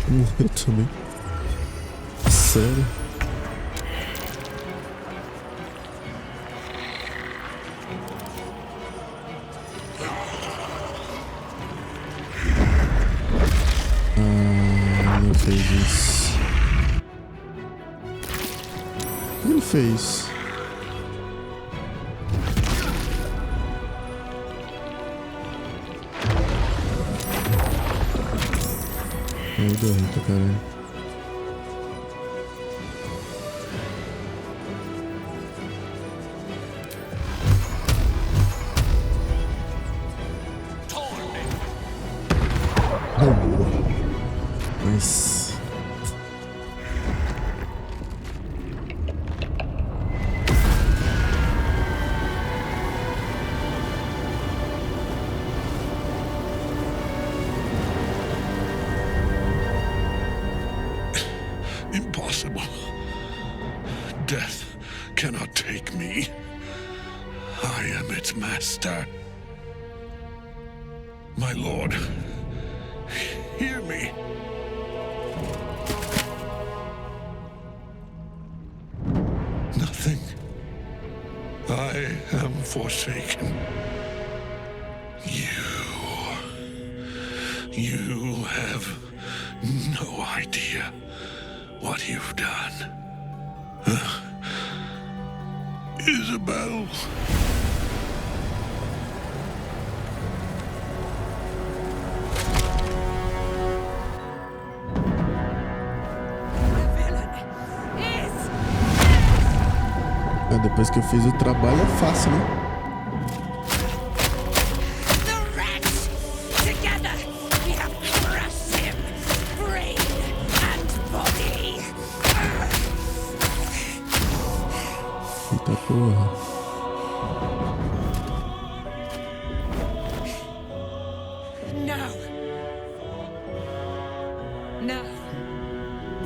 Morreu também. Sério? Não fez isso. O que ele fez? Ai, deu ruim pra caralho. Mas... Impossible. Death cannot take me. I am its master. My lord, hear me. Nothing. I am forsaken. You have no idea what you've done. Isabel. Depois que eu fiz o trabalho é fácil, né? Eita porra. Now,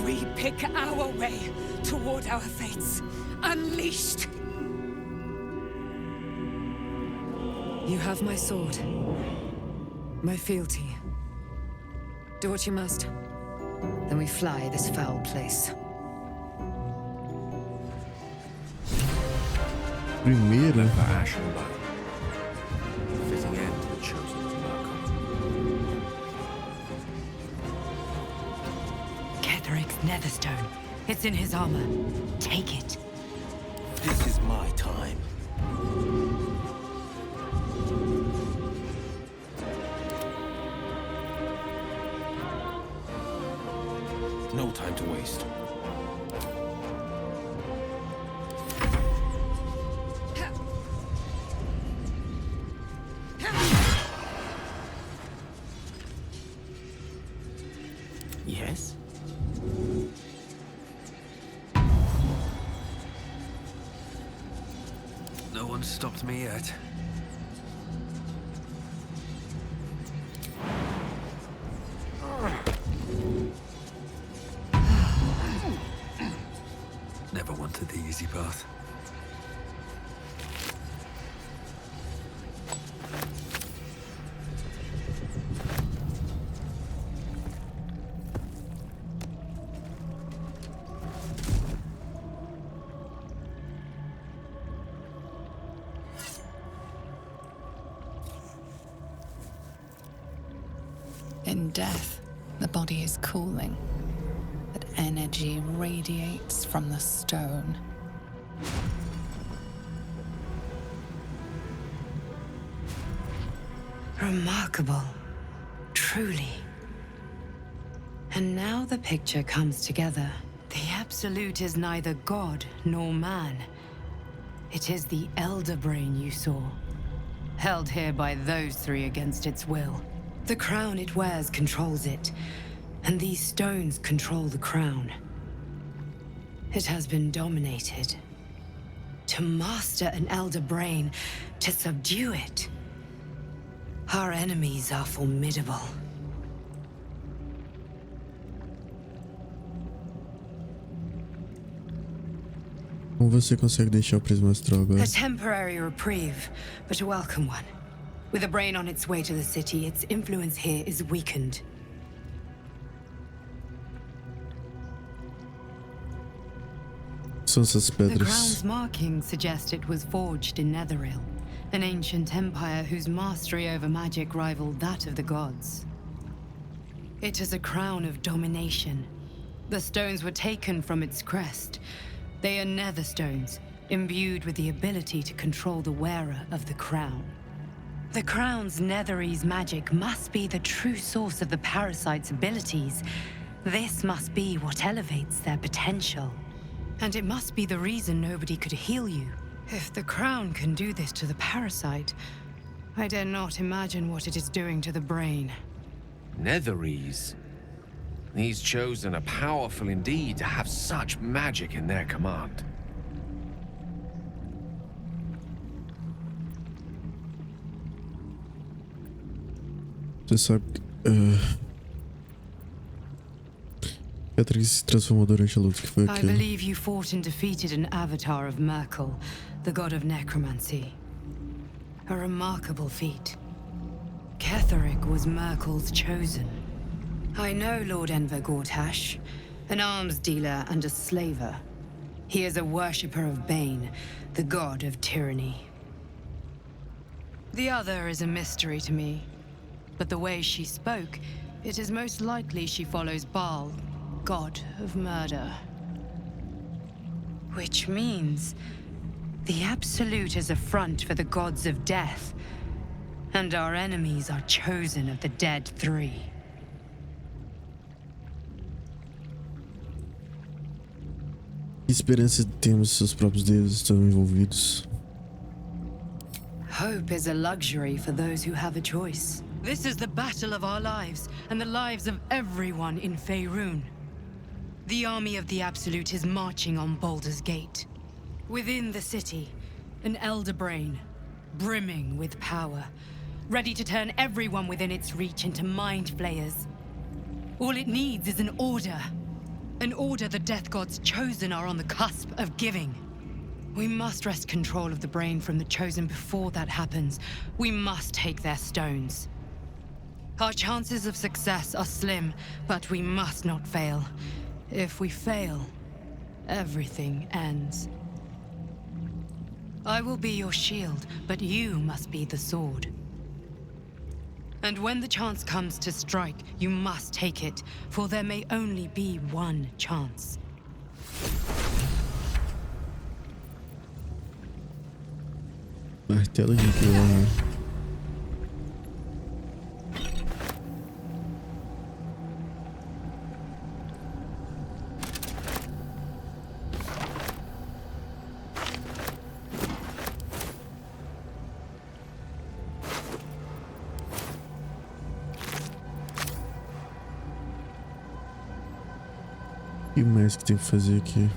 we pick our way toward our fates. Unleashed! You have my sword. My fealty. Do what you must. Then we fly this foul place. Primeira. Fitting end to the chosen to mark on. Ketheric's netherstone. It's in his armor. Take it. This is my time. No time to waste. Yes? No one stopped me yet. Never wanted the easy path. In death, the body is cooling, but energy radiates from the stone. Remarkable. Truly. And now the picture comes together. The Absolute is neither God nor man. It is the Elder Brain you saw, held here by those three against its will. The crown it wears controls it, and these stones control the crown. It has been dominated. To master an Elder Brain, to subdue it. Our enemies are formidable. Como você consegue deixar o prisma astral agora? A temporary reprieve, but a welcome one. With a brain on its way to the city, its influence here is weakened. São essas The pedras. crown's markings suggest it was forged in Netheril, an ancient empire whose mastery over magic rivaled that of the gods. It is a crown of domination. The stones were taken from its crest. They are nether stones, imbued with the ability to control the wearer of the crown. The crown's Netherese magic must be the true source of the parasite's abilities. This must be what elevates their potential. And it must be the reason nobody could heal you. If the crown can do this to the parasite, I dare not imagine what it is doing to the brain. Netherese. These chosen are powerful indeed to have such magic in their command. Você sabe que a atriz se transformou durante a luta, que foi I aquilo. believe you fought and defeated an avatar of Merkel, the god of necromancy. A remarkable feat. Ketheric was Merkel's chosen. I know Lord Enver Gortash, an arms dealer and a slaver. He is a worshipper of Bane, the god of tyranny. The other is a mystery to me, but the way she spoke, it is most likely she follows Baal, god of murder. Which means the Absolute is a front for the gods of death, and our enemies are chosen of the dead three. Que esperança temos se os próprios deuses estão envolvidos? Hope is a luxury for those who have a choice. This is the battle of our lives, and the lives of everyone in Faerun. The army of the Absolute is marching on Baldur's Gate. Within the city, an Elder Brain, brimming with power, ready to turn everyone within its reach into mind flayers. All it needs is an order. An order the Death Gods chosen are on the cusp of giving. We must wrest control of the brain from the chosen before that happens. We must take their stones. Our chances of success are slim, but we must not fail. If we fail, everything ends. I will be your shield, but you must be the sword. And when the chance comes to strike, you must take it, for there may only be one chance. Martelo de vilão. O que mais que tem que fazer aqui?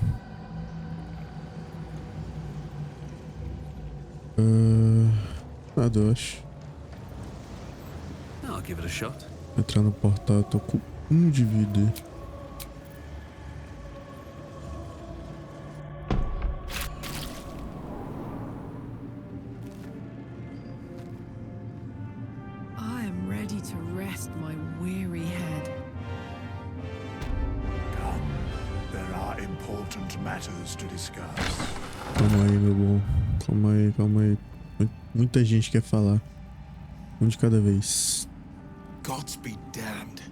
Nada, eu acho. I'll give it a shot. Entrar no portal, eu tô com 1 de vida. I am ready to rest my weary head. Come, there are important matters to discuss. Calma aí, meu bom. Calma aí, calma aí. Muita gente quer falar. Um de cada vez. Gods be damned.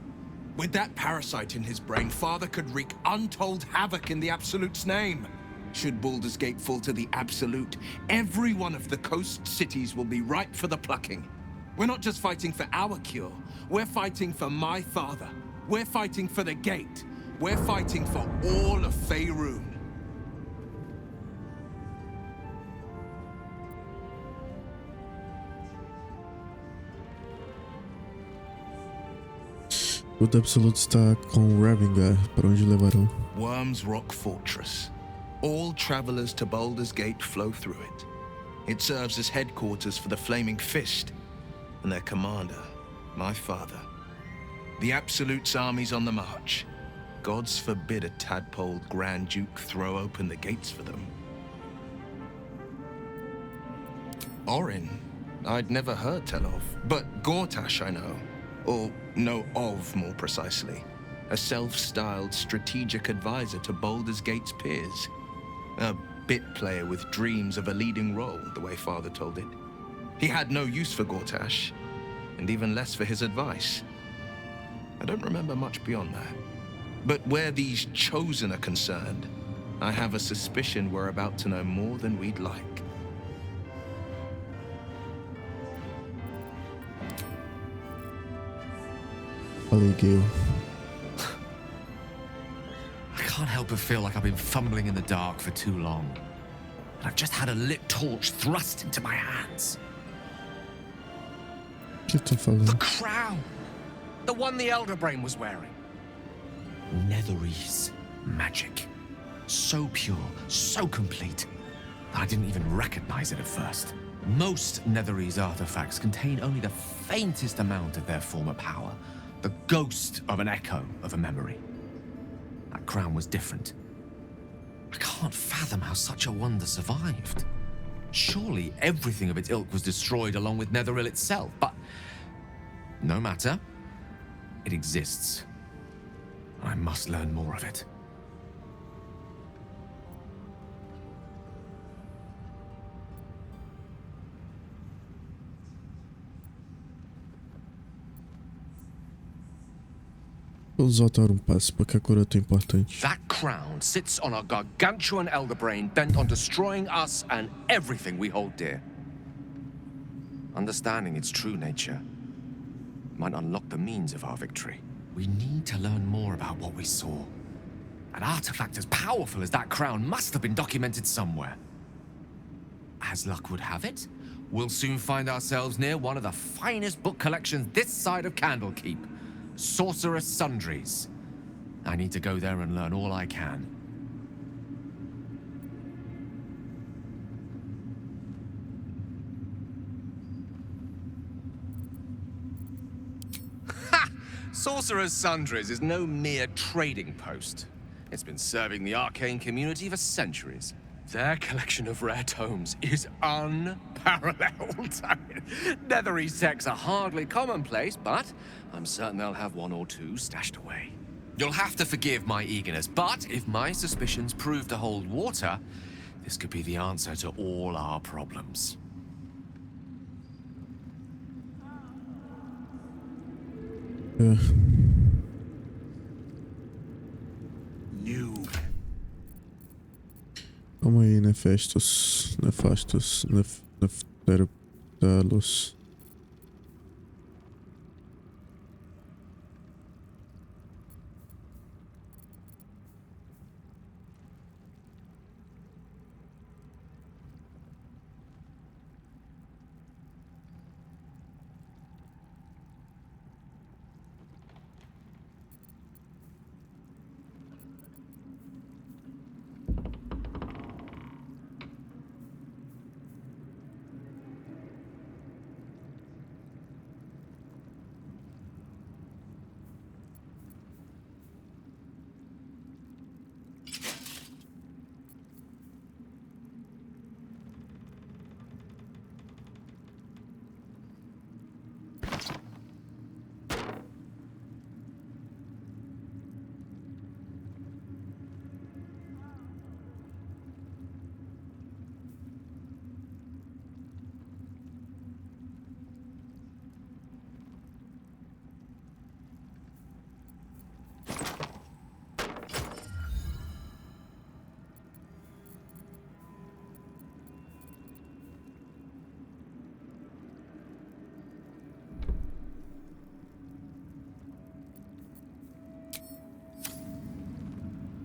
With that parasite in his brain, Father could wreak untold havoc in the Absolute's name. Should Baldur's Gate fall to the Absolute, every one of the coast cities will be ripe for the plucking. We're not just fighting for our cure, we're fighting for my father. We're fighting for the Gate. We're fighting for all of Faerun. O Absolute está com Ravengar. Para onde levarão? Worm's Rock Fortress. All travelers to Baldur's Gate flow through it. It serves as headquarters for the Flaming Fist and their commander, my father. The Absolute's army's on the march. Gods forbid a tadpole Grand Duke throw open the gates for them. Orin, I'd never heard tell of, but Gortash I know. Or know of, more precisely. A self-styled strategic advisor to Baldur's Gate's peers. A bit player with dreams of a leading role, the way Father told it. He had no use for Gortash, and even less for his advice. I don't remember much beyond that. But where these Chosen are concerned, I have a suspicion we're about to know more than we'd like. Falei, Gale. I can't help but feel like I've been fumbling in the dark for too long. And I've just had a lit torch thrust into my hands. Que tô falando? The crown! The one the Elder Brain was wearing. Netherese magic. So pure, so complete, that I didn't even recognize it at first. Most Netherese artifacts contain only the faintest amount of their former power. The ghost of an echo of a memory. That crown was different. I can't fathom how such a wonder survived. Surely everything of its ilk was destroyed along with Netheril itself, but no matter. It exists. I must learn more of it. Vou soltar passo porque a coroa é importante. That crown sits on a gargantuan elder brain bent on destroying us and everything we hold dear. Understanding its true nature might unlock the means of our victory. We need to learn more about what we saw. An artifact as powerful as that crown must have been documented somewhere. As luck would have it, we'll soon find ourselves near one of the finest book collections this side of Candlekeep. Sorcerous Sundries. I need to go there and learn all I can. Ha! Sorcerous Sundries is no mere trading post. It's been serving the arcane community for centuries. Their collection of rare tomes is unparalleled. Netherese texts are hardly commonplace, but I'm certain they'll have one or two stashed away. You'll have to forgive my eagerness, but if my suspicions prove to hold water, this could be the answer to all our problems. Calma aí, Nefastos, Neftalos.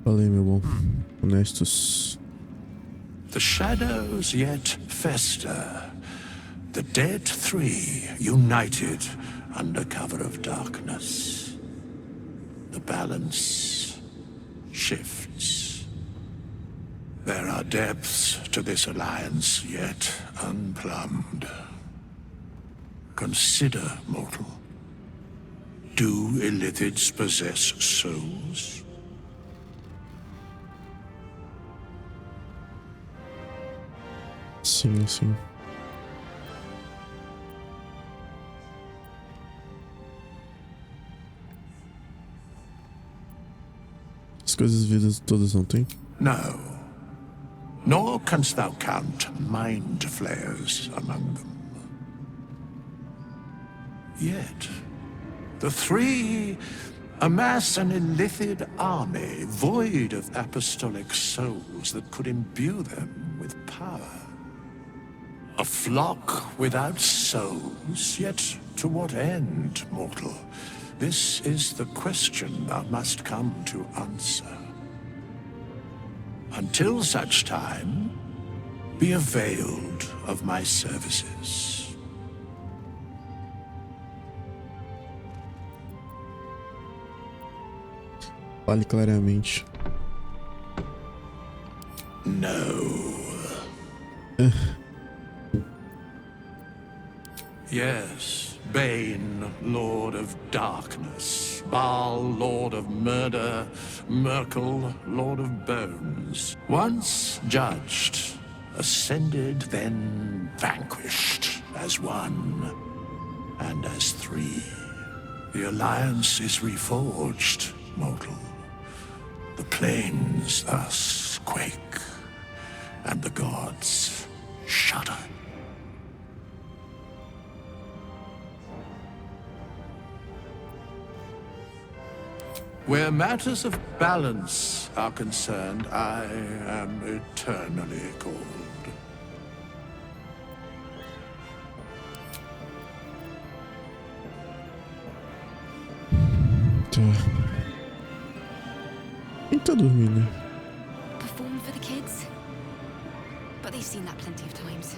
Falei, meu bom. Honestos. The shadows yet fester. The dead three united under cover of darkness. The balance shifts. There are depths to this alliance yet unplumbed. Consider, mortal. Do illithids possess souls? Sim, sim. As coisas vidas todas não têm? No. Nor canst thou count mind flayers among them. Yet, the three amass an illithid army void of apostolic souls that could imbue them with power. A flock without souls, yet to what end, mortal? This is the question thou must come to answer. Until such time, be availed of my services. Fale claramente. No. Yes, Bane, Lord of Darkness, Baal, Lord of Murder, Merkel, Lord of Bones. Once judged, ascended, then vanquished as one and as three. The alliance is reforged, mortal. The plains thus quake, and the gods shudder. Where matters of balance are concerned, I am eternally cold. Tá. Quem tá dormindo? Perform for the kids? But they've seen that plenty of times.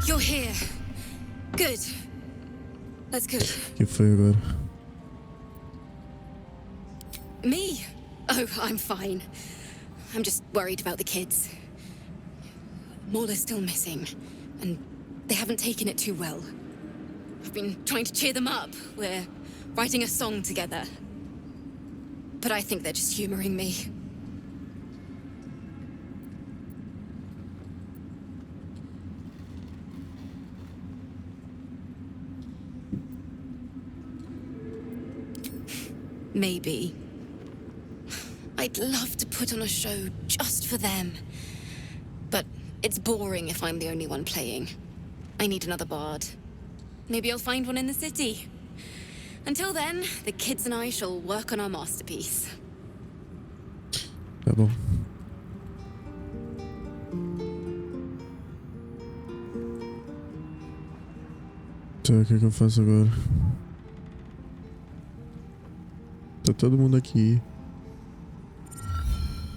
You're here. Good. That's good. Que foi agora? Me? Oh, I'm fine. I'm just worried about the kids. Maula's still missing, and they haven't taken it too well. I've been trying to cheer them up. We're writing a song together. But I think they're just humoring me. Maybe. I'd love to put on a show just for them. But it's boring if I'm the only one playing. I need another bard. Maybe I'll find one in the city. Until then, the kids and I shall work on our masterpiece. Tá bom. Tá, o que eu faço agora? Tá todo mundo aqui.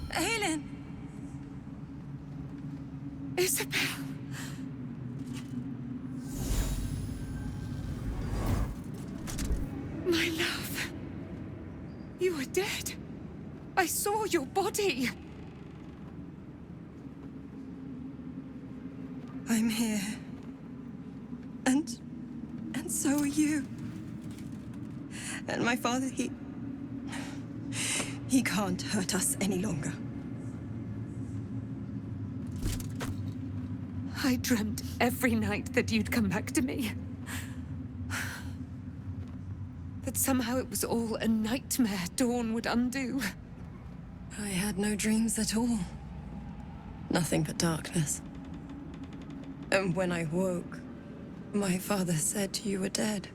Helen! Isabel! My love. You were dead. I saw your body. I'm here. And so are you. And my father, he can't hurt us any longer. I dreamt every night that you'd come back to me. That somehow it was all a nightmare Dawn would undo. I had no dreams at all. Nothing but darkness. And when I woke, my father said you were dead.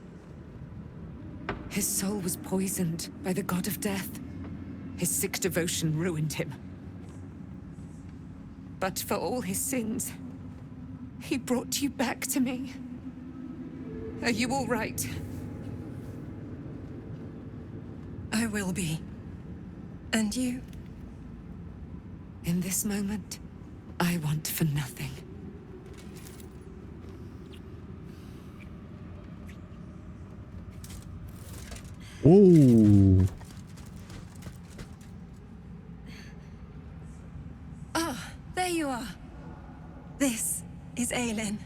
His soul was poisoned by the god of death. His sick devotion ruined him. But for all his sins, he brought you back to me. Are you all right? I will be. And you? In this moment, I want for nothing. Oh. Ah, there you are. This is Aelin.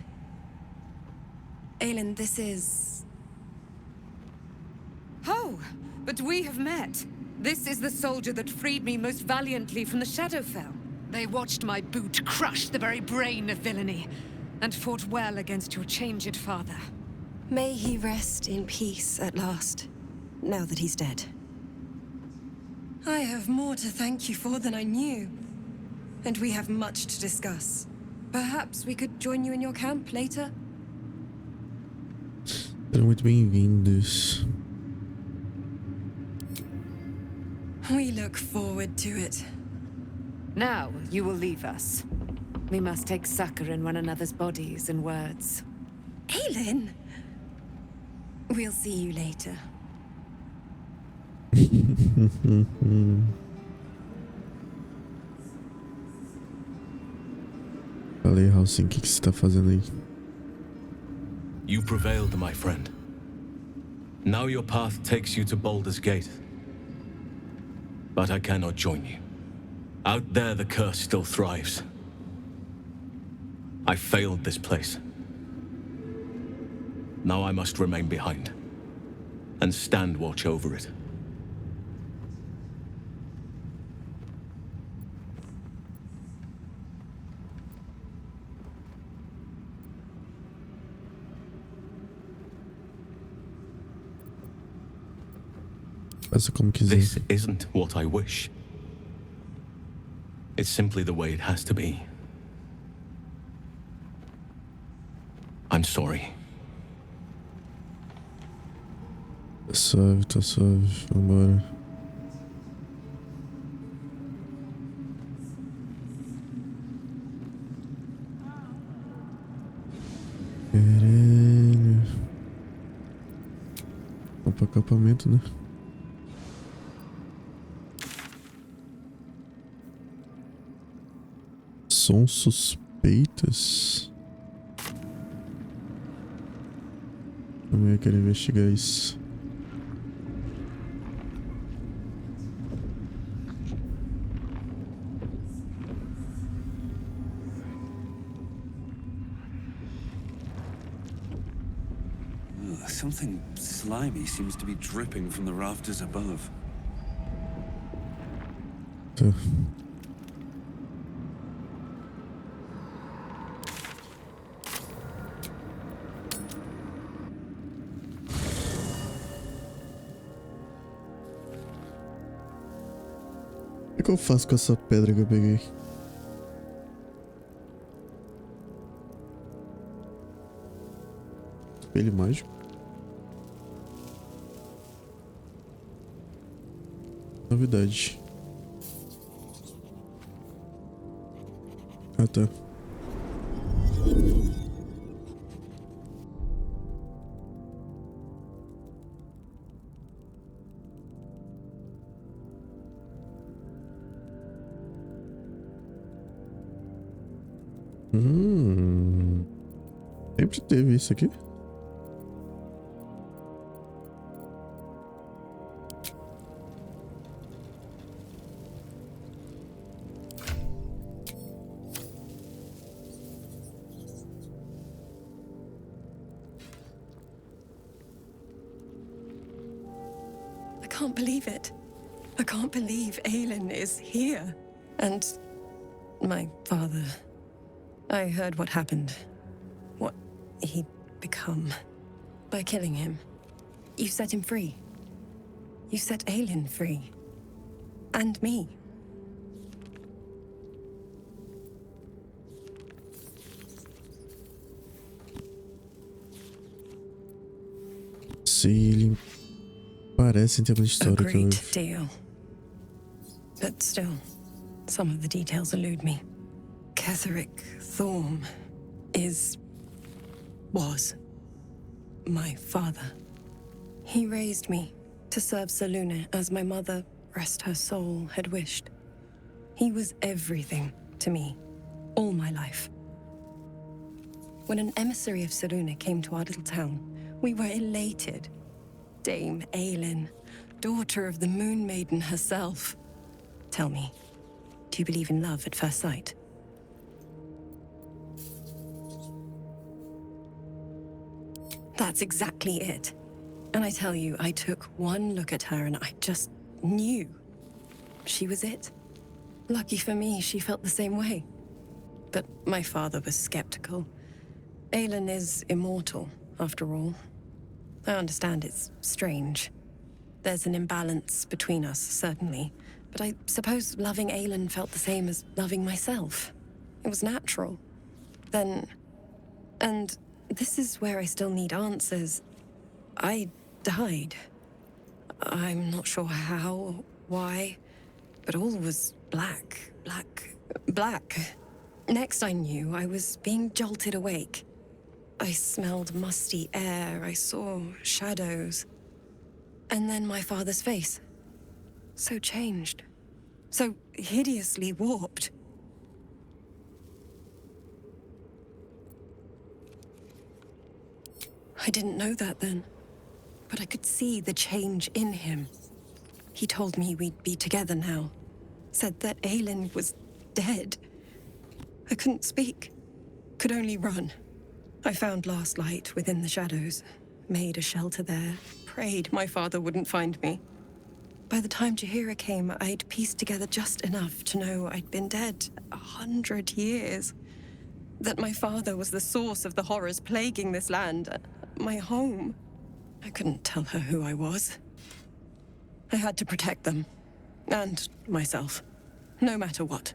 Aelin, this is... Oh, but we have met. This is the soldier that freed me most valiantly from the Shadowfell. They watched my boot crush the very brain of villainy, and fought well against your changed father. May he rest in peace at last, now that he's dead. I have more to thank you for than I knew. And we have much to discuss. Perhaps we could join you in your camp later? Serão muito bem-vindos. We look forward to it. Now, you will leave us. We must take succor in one another's bodies and words. Aelin! We'll see you later. Falei, Halsin, o que você tá fazendo aí? You prevailed, my friend. Now your path takes you to Baldur's Gate. But I cannot join you. Out there, the curse still thrives. I failed this place. Now I must remain behind and stand watch over it. This isn't what I wish. It's simply the way it has to be. I'm sorry. Tá suave, vambora. Caralho. Vamos pro acampamento, né? São suspeitas? Eu quero investigar isso. Something slimy seems to be dripping from the rafters above. Tá. O que eu faço com essa pedra que eu peguei? Espelho mágico? Novidade. Ah, tá. Sempre teve isso aqui? I can't believe it. I can't believe Aelin is here. And my father. I heard what happened. What he'd become. By killing him. You set him free. You set Aelin free. And me. sei, ele parece em termos de história que eu... great deal. But still, some of the details elude me. Ketheric Thorm was my father. He raised me to serve Selûne as my mother, rest her soul, had wished. He was everything to me, all my life. When an emissary of Selûne came to our little town, we were elated. Dame Aelin, daughter of the Moon Maiden herself. Tell me, do you believe in love at first sight? That's exactly it. And I tell you, I took one look at her and I just knew she was it. Lucky for me, she felt the same way. But my father was skeptical. Aelin is immortal, after all. I understand it's strange. There's an imbalance between us, certainly. But I suppose loving Aelin felt the same as loving myself. It was natural. Then... And this is where I still need answers. I died. I'm not sure how, why, but all was black. Next I knew, I was being jolted awake. I smelled musty air, I saw shadows. And then my father's face. So changed. So hideously warped. I didn't know that then, but I could see the change in him. He told me we'd be together now. Said that Aelin was dead. I couldn't speak. Could only run. I found last light within the shadows. Made a shelter there. Prayed my father wouldn't find me. By the time Jaheira came, I'd pieced together just enough to know I'd been dead 100 years. That my father was the source of the horrors plaguing this land. My home. I couldn't tell her who I was. I had to protect them. And myself. No matter what.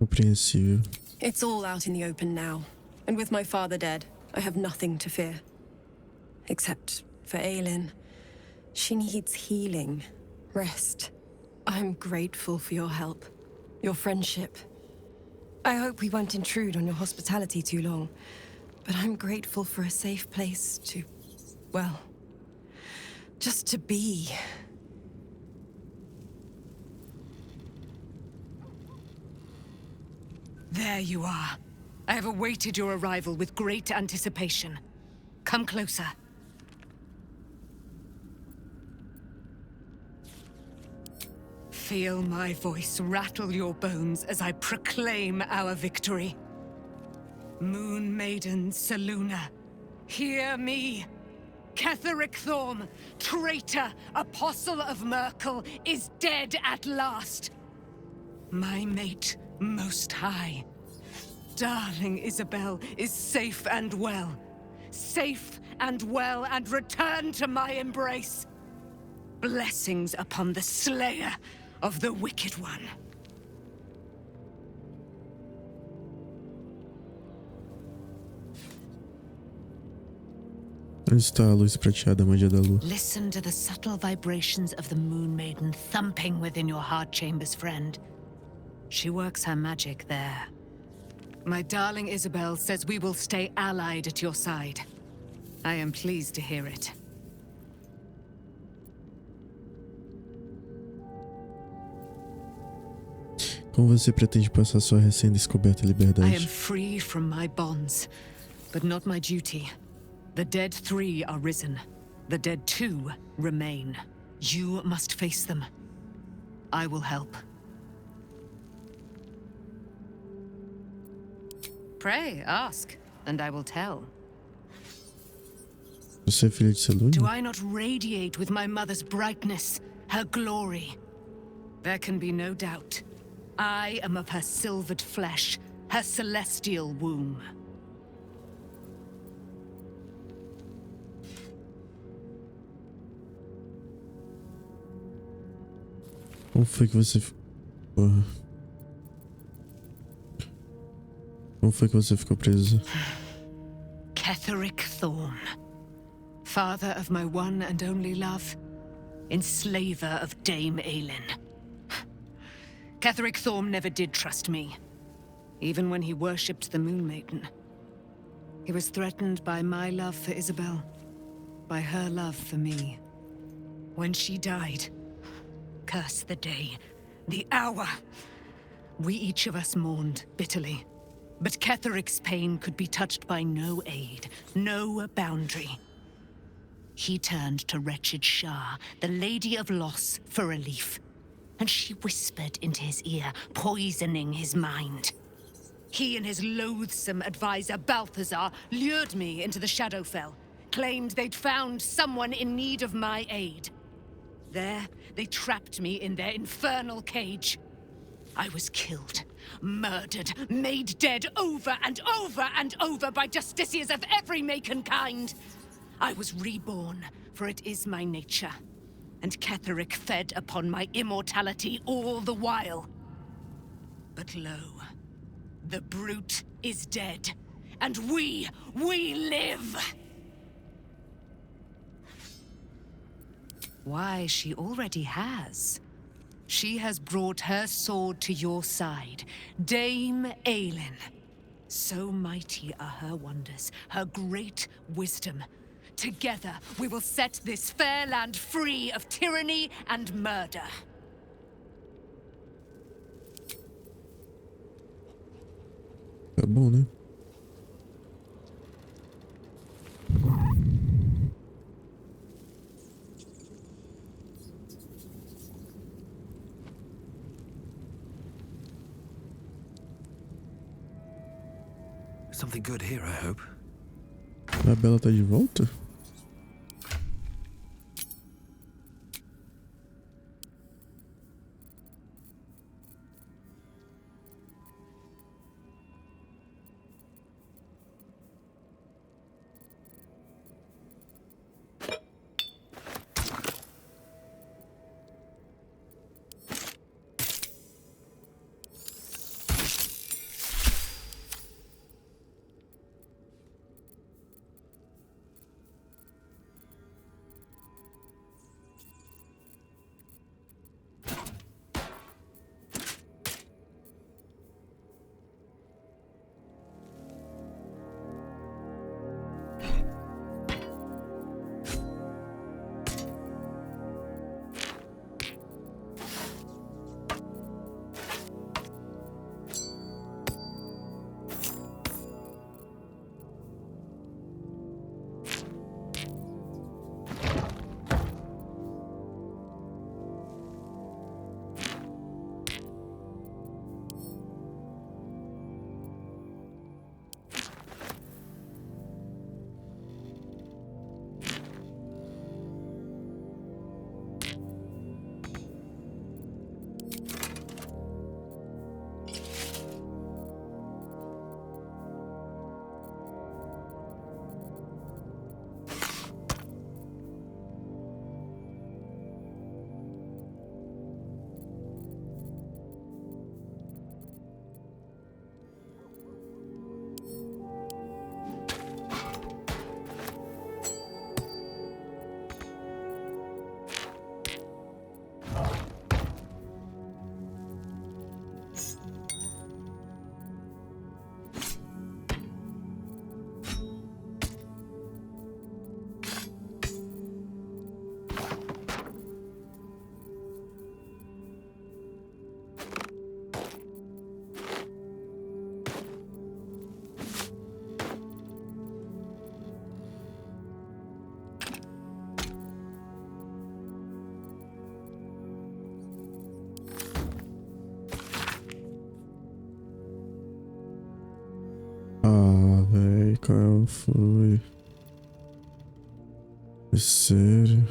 Compreensível. It's all out in the open now. And with my father dead, I have nothing to fear. Except for Aelin. She needs healing. Rest. I'm grateful for your help. Your friendship. I hope we won't intrude on your hospitality too long. But I'm grateful for a safe place to... well... just to be. There you are. I have awaited your arrival with great anticipation. Come closer. Feel my voice rattle your bones as I proclaim our victory. Moon Maiden Selûne, hear me. Ketheric Thorm, traitor, apostle of Merkel, is dead at last. My mate, Most High. Darling Isabel is safe and well. Safe and well, and return to my embrace. Blessings upon the slayer of the Wicked One. Onde está a luz prateada, magia da lua? Listen to the subtle vibrations of the Moon Maiden thumping within your heart chambers, friend. She works her magic there. My darling Isabel says we will stay allied at your side. I am pleased to hear it. Como você pretende passar sua recém-descoberta liberdade? I am free from my bonds, but not my duty. The dead 3 are risen. The dead 2 remain. You must face them. I will help. Pray, ask, and I will tell. Você é filha de Selûne? Do I not radiate with my mother's brightness, her glory? There can be no doubt. I am of her silvered flesh, her celestial womb. Como foi que você... Porra. Como foi que você ficou presa? Ketheric Thorm, father of my one and only love, enslaver of Dame Aelin. Ketheric Thorm never did trust me, even when he worshipped the Moon Maiden. He was threatened by my love for Isabel, by her love for me. When she died, curse the day, the hour, we each of us mourned bitterly. But Ketheric's pain could be touched by no aid, no boundary. He turned to wretched Shah, the Lady of Loss, for relief. And she whispered into his ear, poisoning his mind. He and his loathsome advisor, Balthazar, lured me into the Shadowfell, claimed they'd found someone in need of my aid. There, they trapped me in their infernal cage. I was killed, murdered, made dead over and over and over by justiciars of every make and kind. I was reborn, for it is my nature. And Ketheric fed upon my immortality all the while. But lo, the brute is dead, and we live! Why, she already has. She has brought her sword to your side, Dame Aelin. So mighty are her wonders, her great wisdom. Together, we will set this fair land free of tyranny and murder. Tá bom, né? Something good here, I hope. A Bela tá de volta? Ah, véi, qual foi? É sério?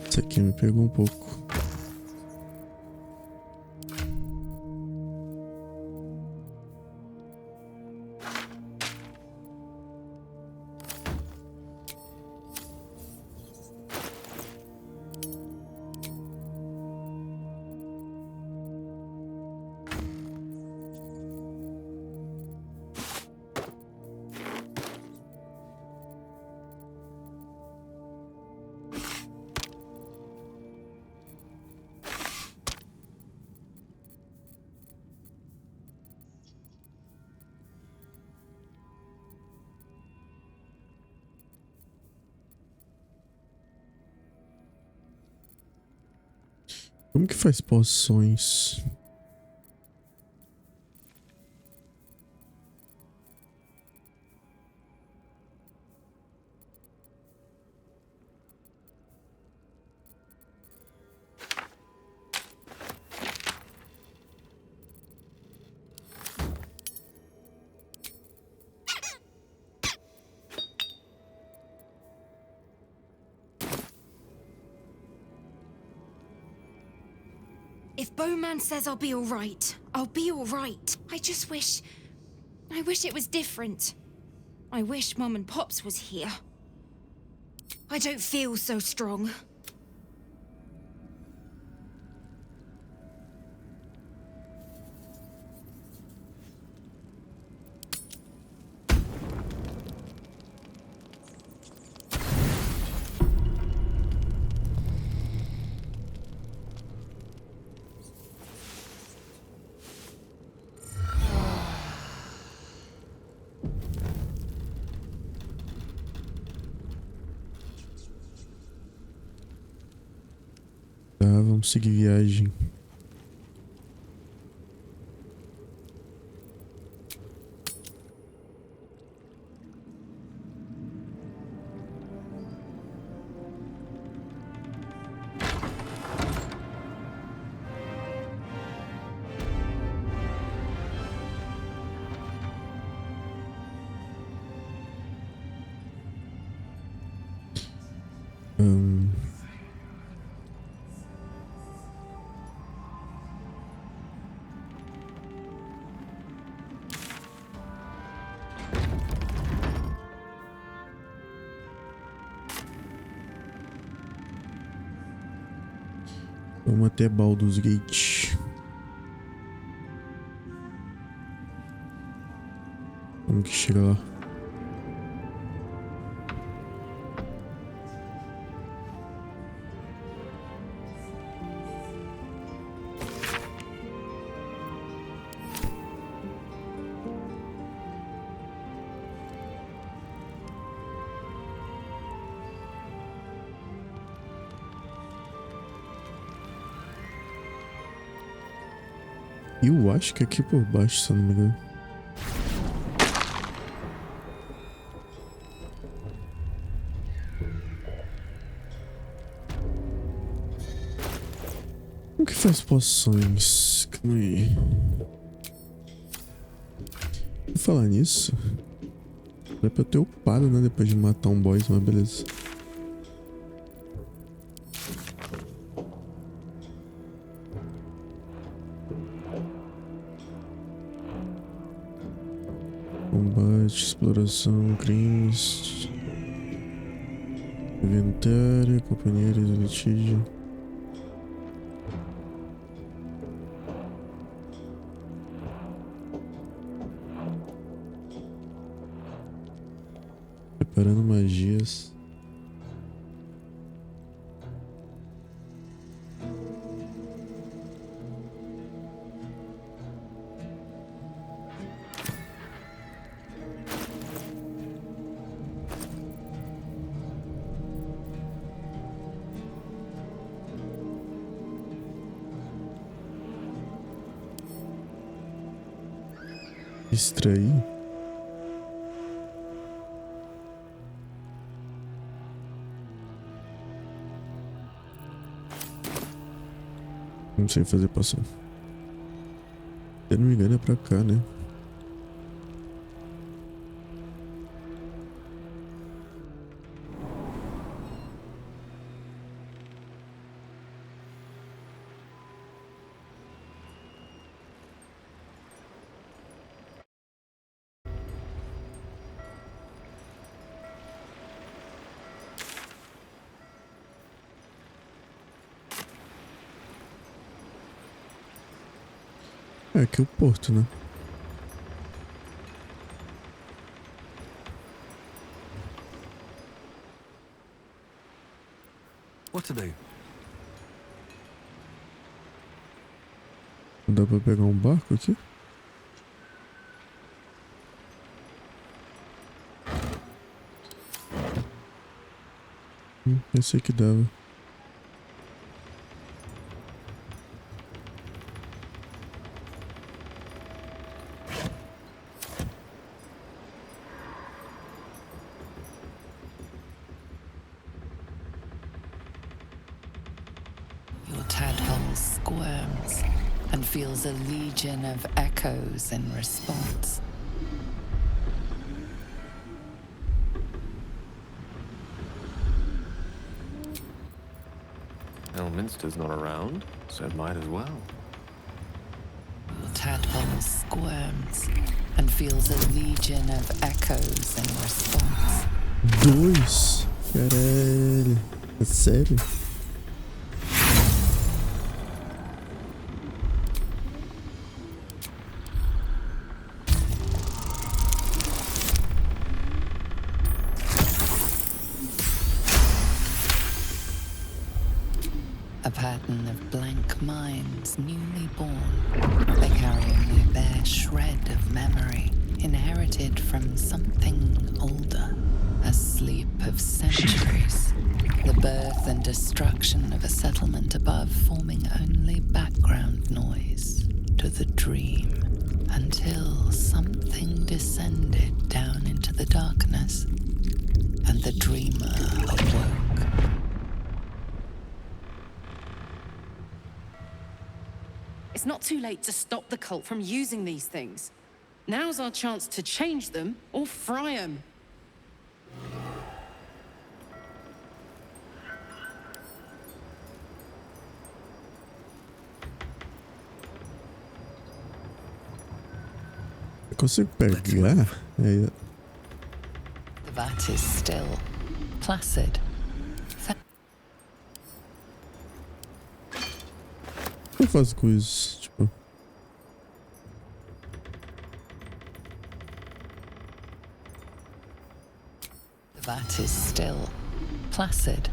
Isso aqui me pegou um pouco. Como que faz poções? If Bowman says I'll be all right, I'll be all right. I wish it was different. I wish Mum and Pops was here. I don't feel so strong. Tá, vamos seguir viagem. Vamos até Baldur's Gate. Como que chega lá? Eu acho que aqui por baixo, se eu não me engano. Como que faz poções? Calma aí. Vou falar nisso. Dá pra eu ter upado, né? Depois de matar um boss, mas beleza. Combate, exploração, crimes, inventário, companheiros de litígio. Preparando magias. Extrair. Não sei fazer poção. Se eu não me engano é pra cá, né? É aqui o porto, né? What to do? Dá pra pegar um barco aqui? Pensei que dava. tadpole squirms and feels a legion of echoes in response. Elminster's not around, so might as well. Tadpole squirms and feels a legion of echoes in response. Dois? Caralho. É sério? A pattern of blank minds newly born. They carry only a bare shred of memory, inherited from something older. A sleep of centuries. The birth and destruction of a settlement above forming only background noise to the dream. Until something descended down into the darkness and the dreamer awoke. It's not too late to stop the cult from using these things. Now's our chance to change them or fry them. Eu consigo pegar? É. The vat is still, placid. O que eu faço com isso? Tipo. The vat is still, placid.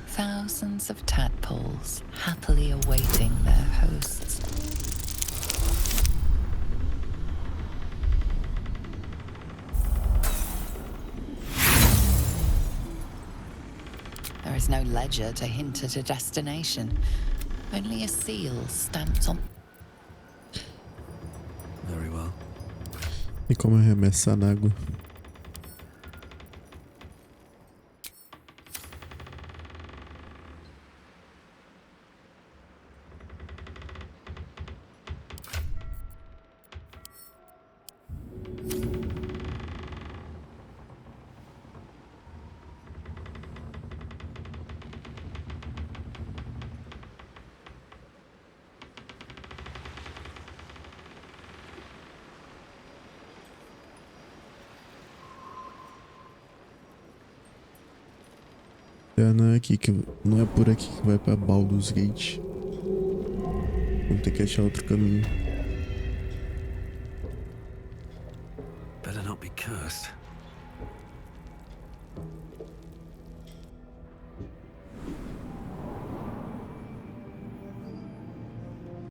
Thousands of tadpoles happily awaiting their hosts. There is no ledger to hint at a destination. Only a seal stamped on. Very well. E como arremessar na água? Não é aqui que não é por aqui que vai para Baldur's Gate. Vamos ter que achar outro caminho. Better not be cursed.